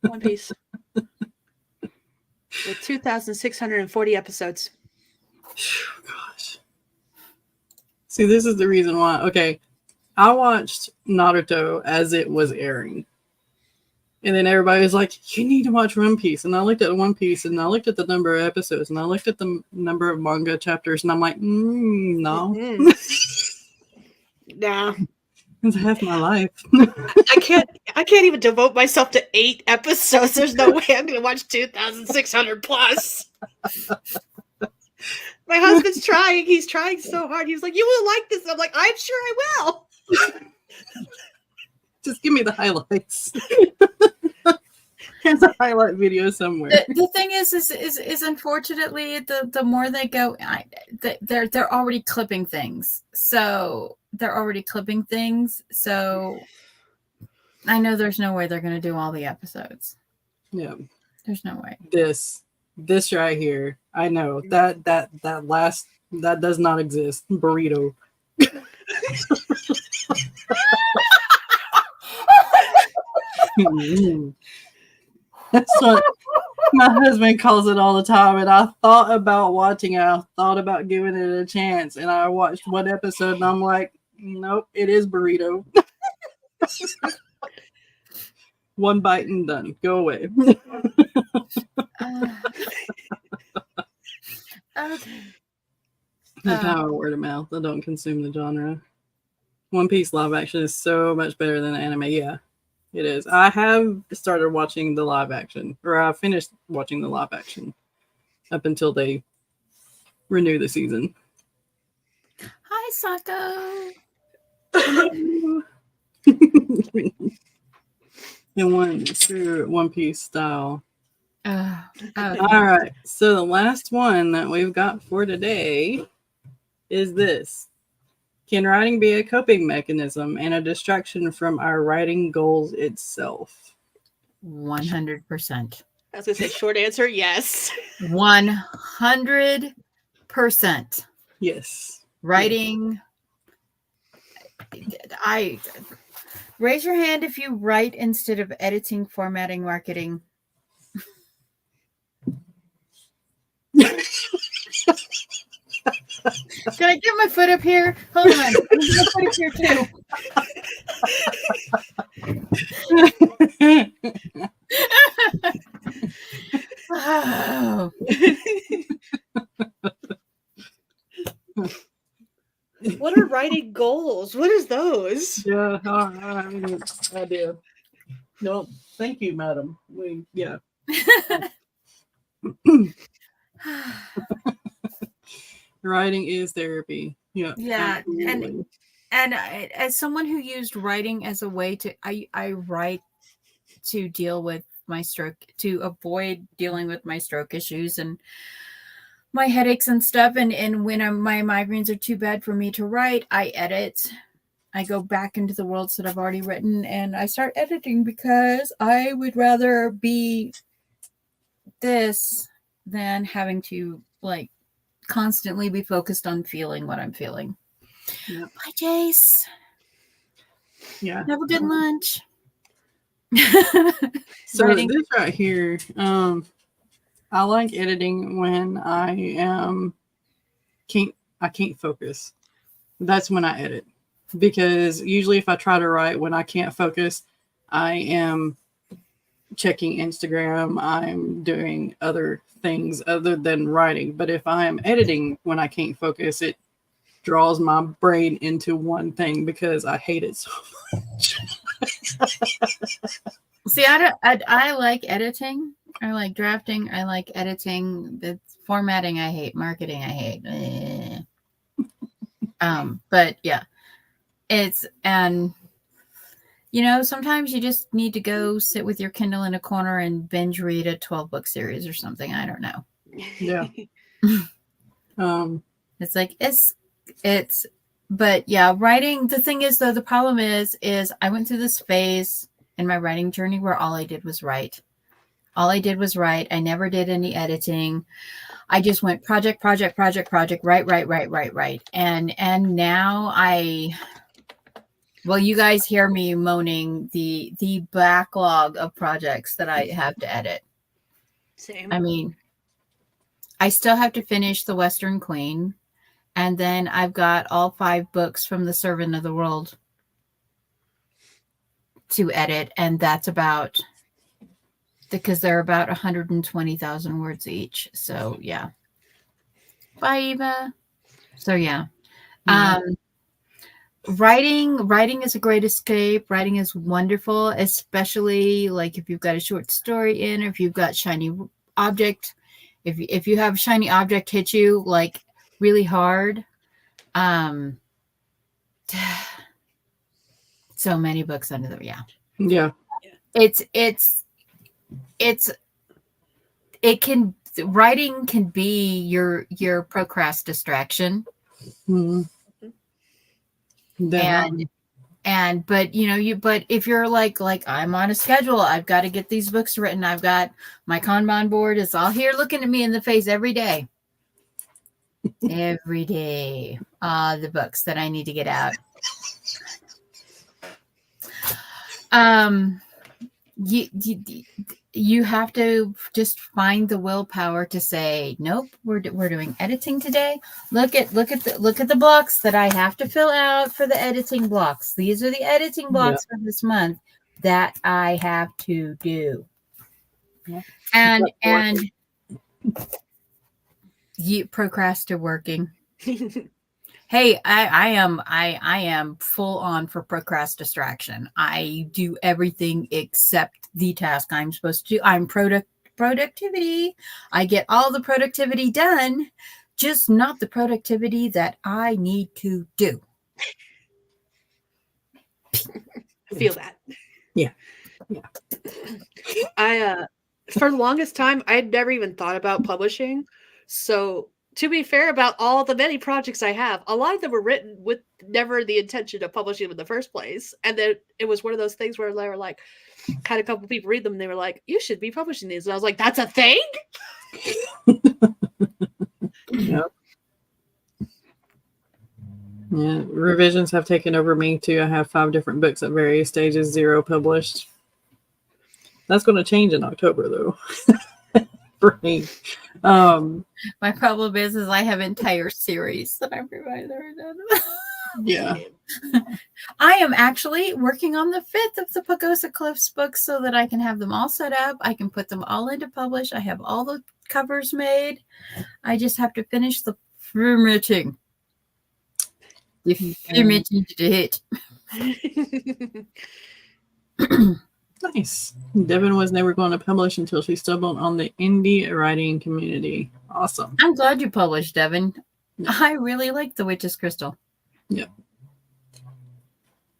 One Piece. With 2,640 episodes. Oh, gosh. See, this is the reason why. Okay, I watched Naruto as it was airing. And then everybody was like, you need to watch One Piece. And I looked at One Piece and I looked at the number of episodes and I looked at the number of manga chapters and I'm like, no. Nah. It's half my life. I can't even devote myself to 8 episodes. There's no way I'm gonna watch 2,600 plus. My husband's trying. He's trying so hard. He's like, you will like this. I'm like, I'm sure I will. Just give me the highlights. Here's a highlight video somewhere. The thing is unfortunately the more they go, they're already clipping things. So I know there's no way they're going to do all the episodes. Yeah, there's no way. This right here, I know that last that does not exist. Burrito. That's what my husband calls it all the time, and I thought about watching it. I thought about giving it a chance, and I watched one episode, and I'm like, nope, it is burrito. One bite and done. Go away. Okay. The power of word of mouth. I don't consume the genre. One Piece live action is so much better than anime. Yeah, it is. I have started watching the live action, or I finished watching the live action up until they renew the season. Hi, Sako. In One Piece style. Okay. All right. So the last one that we've got for today is this. Can writing be a coping mechanism and a distraction from our writing goals itself? 100%. I was going to say short answer, yes. 100%. Yes. Writing. Raise your hand if you write instead of editing, formatting, marketing. Can I get my foot up here? Hold on. Get my foot up here too. Oh. What are writing goals? What is those? Yeah, I have no idea. No, thank you, madam. Yeah. Writing is therapy. Yeah. Yeah, absolutely. and as someone who used writing as a way to, I write to deal with my stroke, to avoid dealing with my stroke issues and my headaches and stuff. And when my migraines are too bad for me to write, I edit. I go back into the worlds that I've already written and I start editing because I would rather be this than having to like constantly be focused on feeling what I'm feeling. Yeah. Bye, Jace. Yeah. Have a good lunch. So Writing. this right here, I like editing when I can't focus. That's when I edit, because usually if I try to write when I can't focus, I am checking Instagram, I'm doing other things other than writing. But if I am editing when I can't focus, it draws my brain into one thing because I hate it so much. See, I like editing. I like drafting. I like editing. The formatting I hate. Marketing I hate. But yeah, and sometimes you just need to go sit with your Kindle in a corner and binge read a 12-book series or something. I don't know. Yeah. It's like but yeah, writing. The thing is, though, the problem is I went through this phase in my writing journey where all I did was write. I never did any editing. I just went project, write. And now you guys hear me moaning the backlog of projects that I have to edit. Same. I mean, I still have to finish The Western Queen. And then I've got all 5 books from The Servant of the World to edit. And that's because they're about 120,000 words each. So, yeah. Bye, Eva. So, yeah. Writing is a great escape. Writing is wonderful, especially like if you've got a short story in, or if you've got shiny object. If you have shiny object hit you like really hard. So many books under the writing can be your procrast distraction. Definitely. But if you're like I'm on a schedule, I've got to get these books written. I've got my Kanban board is all here looking at me in the face every day. Every day. The books that I need to get out. You have to just find the willpower to say, nope, we're doing editing today. Look at the blocks that I have to fill out for the editing blocks. These are the editing blocks for this month that I have to do. Yeah. And you procrastinate working. Hey, I am full on for procrastination. I do everything except the task I'm supposed to do. I'm productivity. I get all the productivity done, just not the productivity that I need to do. I feel that. Yeah. I for the longest time I had never even thought about publishing. So to be fair, about all the many projects I have, a lot of them were written with never the intention of publishing them in the first place. And then it was one of those things where they were like, had a couple people read them and they were like, you should be publishing these. And I was like, that's a thing? Yep. Yeah, revisions have taken over me too. I have 5 different books at various stages, 0 published. That's going to change in October though. For me. My problem is I have entire series that I'm revising. Yeah. I am actually working on the 5th of the Pagosa Cliffs books so that I can have them all set up. I can put them all into publish. I have all the covers made. I just have to finish the formatting. The formatting to hit. Nice. Devin was never going to publish until she stumbled on the indie writing community. Awesome. I'm glad you published, Devin. Yeah. I really like The Witch's Crystal. Yeah.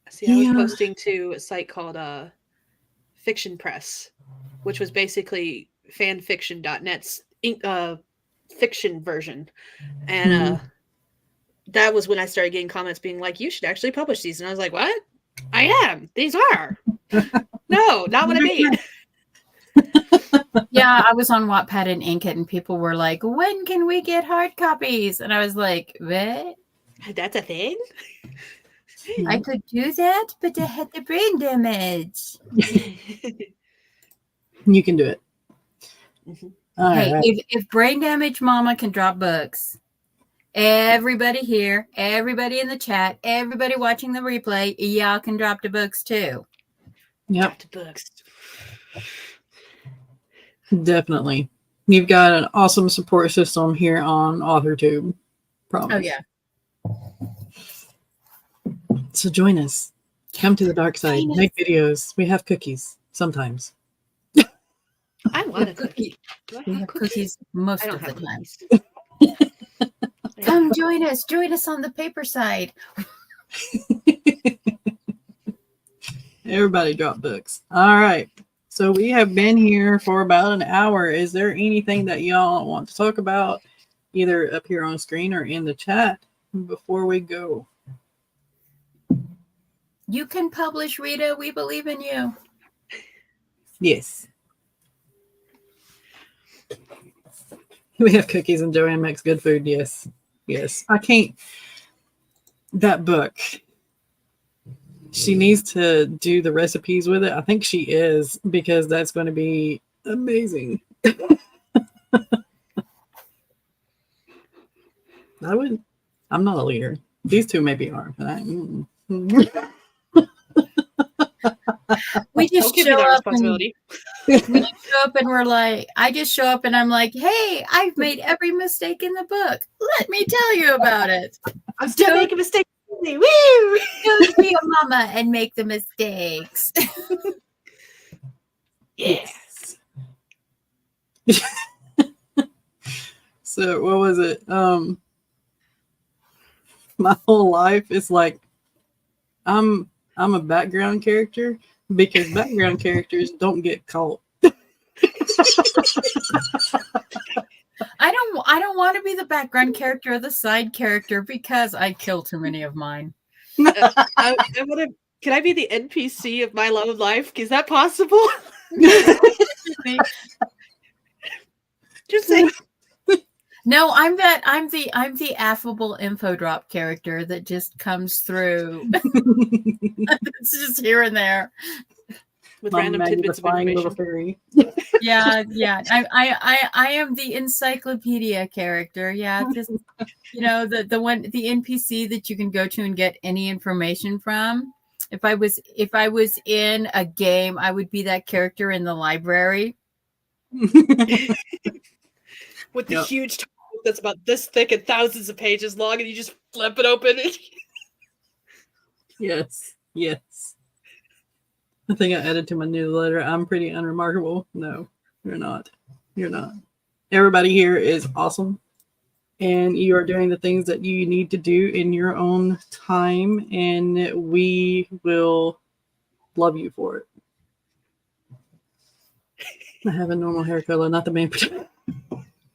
See, I was posting to a site called Fiction Press, which was basically fanfiction.net's fiction version. And that was when I started getting comments being like, you should actually publish these. And I was like, what? I am. These are. No, not what I mean. Yeah, I was on Wattpad and Inkit, and people were like, when can we get hard copies? And I was like, what? That's a thing? I could do that, but I had the brain damage. You can do it. Mhm. All Hey, right. if brain damage mama can drop books, everybody here, everybody in the chat, everybody watching the replay, y'all can drop the books too. Yep, Drop the books. definitely. You've got an awesome support system here on AuthorTube. Promise. Oh, yeah. So join us. Come to the dark side. Join us. Make videos. We have cookies sometimes. I want a cookie. Do I We have have cookies? cookies most I don't of the have time. cookies. Come join us. Join us on the paper side. Everybody drop books. All right. So we have been here for about an hour. Is there anything that y'all want to talk about, either up here on screen or in the chat, before we go? You can publish, Rita. We believe in you. Yes. We have cookies and Joanne makes good food. Yes. Yes. I can't. That book. She needs to do the recipes with it. I think she is, because that's going to be amazing. I'm not a leader. These two maybe are, but We just Don't give me show that up responsibility. and we're like, I just show up and I'm like, hey, I've made every mistake in the book. Let me tell you about it. I'm still making mistakes. Woo! Go be a mama and make the mistakes. Yes. So what was it? My whole life is like I'm a background character, because background characters don't get caught. I don't want to be the background character or the side character, because I kill too many of mine. I want to. Can I be the NPC of My Love of Life? Is that possible? Just say. No, I'm the affable info drop character that just comes through. It's just here and there. With Mama random Maggie, the tidbits of flying little information. fairy. Yeah. I am the encyclopedia character. Yeah, just the one, the NPC that you can go to and get any information from. If I was in a game, I would be that character in the library. With the huge book that's about this thick and thousands of pages long, and you just flip it open. Yes. I think I added to my newsletter, I'm pretty unremarkable. No, you're not. You're not. Everybody here is awesome, and you are doing the things that you need to do in your own time, and we will love you for it. I have a normal hair color, not the main.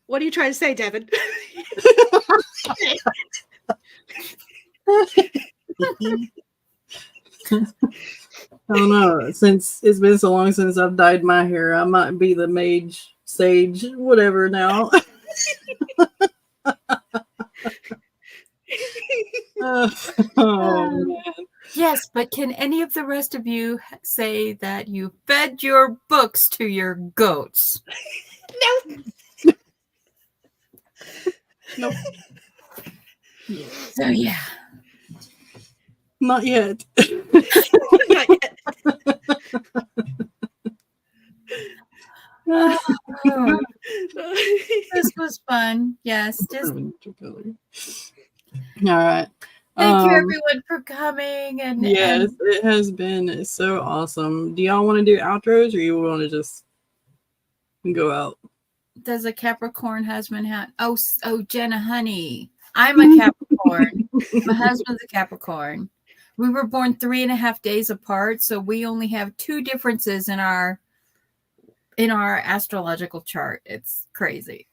What are you trying to say, Devin? I don't know. Since it's been so long since I've dyed my hair, I might be the mage, sage, whatever now. Oh, man. Yes, but can any of the rest of you say that you fed your books to your goats? No. Nope. So yeah. Not yet. Not yet. Oh, this was fun. Yes, just All right. thank you everyone for coming. And yes, it has been so awesome. Do y'all want to do outros, or you want to just go out? Does a Capricorn husband have? Oh, Jenna, honey, I'm a Capricorn. My husband's a Capricorn. We were born 3.5 days apart, so we only have 2 differences in our astrological chart. It's crazy.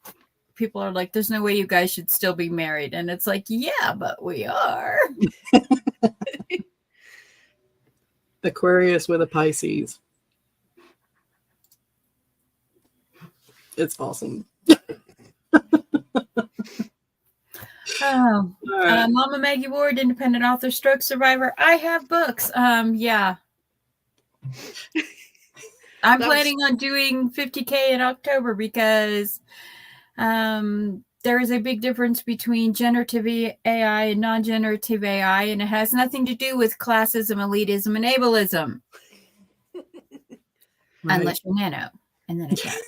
people are like, there's no way you guys should still be married. And it's like, yeah, but we are. Aquarius with a Pisces. It's awesome. Oh, right. Mama Maggie Ward, independent author, stroke survivor. I have books. Yeah. I'm planning on doing 50K in October because there is a big difference between generative AI and non-generative AI, and it has nothing to do with classism, elitism, and ableism. Right. Unless you're nano, and then it does.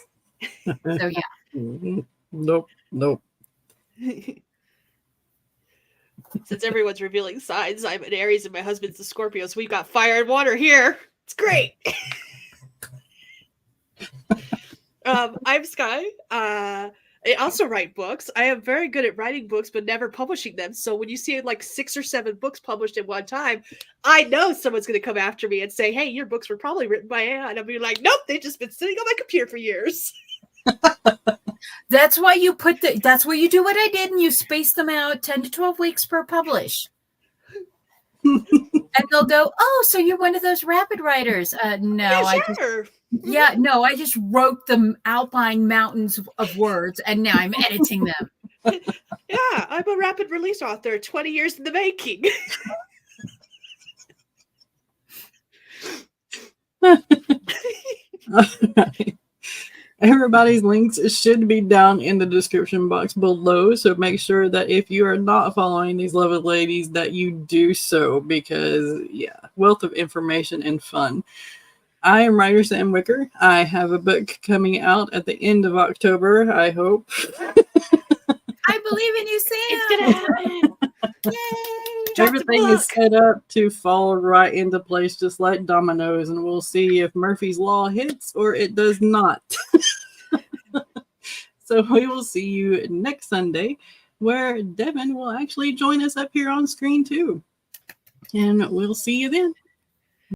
So, yeah. Nope. Since everyone's revealing signs, I'm an Aries and my husband's a Scorpio, so we've got fire and water here. It's great. I'm Skye. I also write books. I am very good at writing books, but never publishing them. So when you see like 6 or 7 books published at one time, I know someone's going to come after me and say, hey, your books were probably written by AI. And I'll be like, nope, they've just been sitting on my computer for years. That's why you that's why you do what I did, and you space them out 10 to 12 weeks per publish. And they'll go, oh, so you're one of those rapid writers. No, Yeah, sure. I just wrote the outline mountains of words, and now I'm editing them. Yeah, I'm a rapid release author, 20 years in the making. Right. Everybody's links should be down in the description box below, so make sure that if you are not following these lovely ladies that you do so, because wealth of information and fun. I am writer Sam Wicker. I have a book coming out at the end of October, I hope. I believe in you, Sam. It's gonna happen. Yay! Everything is set up to fall right into place, just like dominoes, and we'll see if Murphy's Law hits or it does not. So we will see you next Sunday, where Devin will actually join us up here on screen too. And we'll see you then.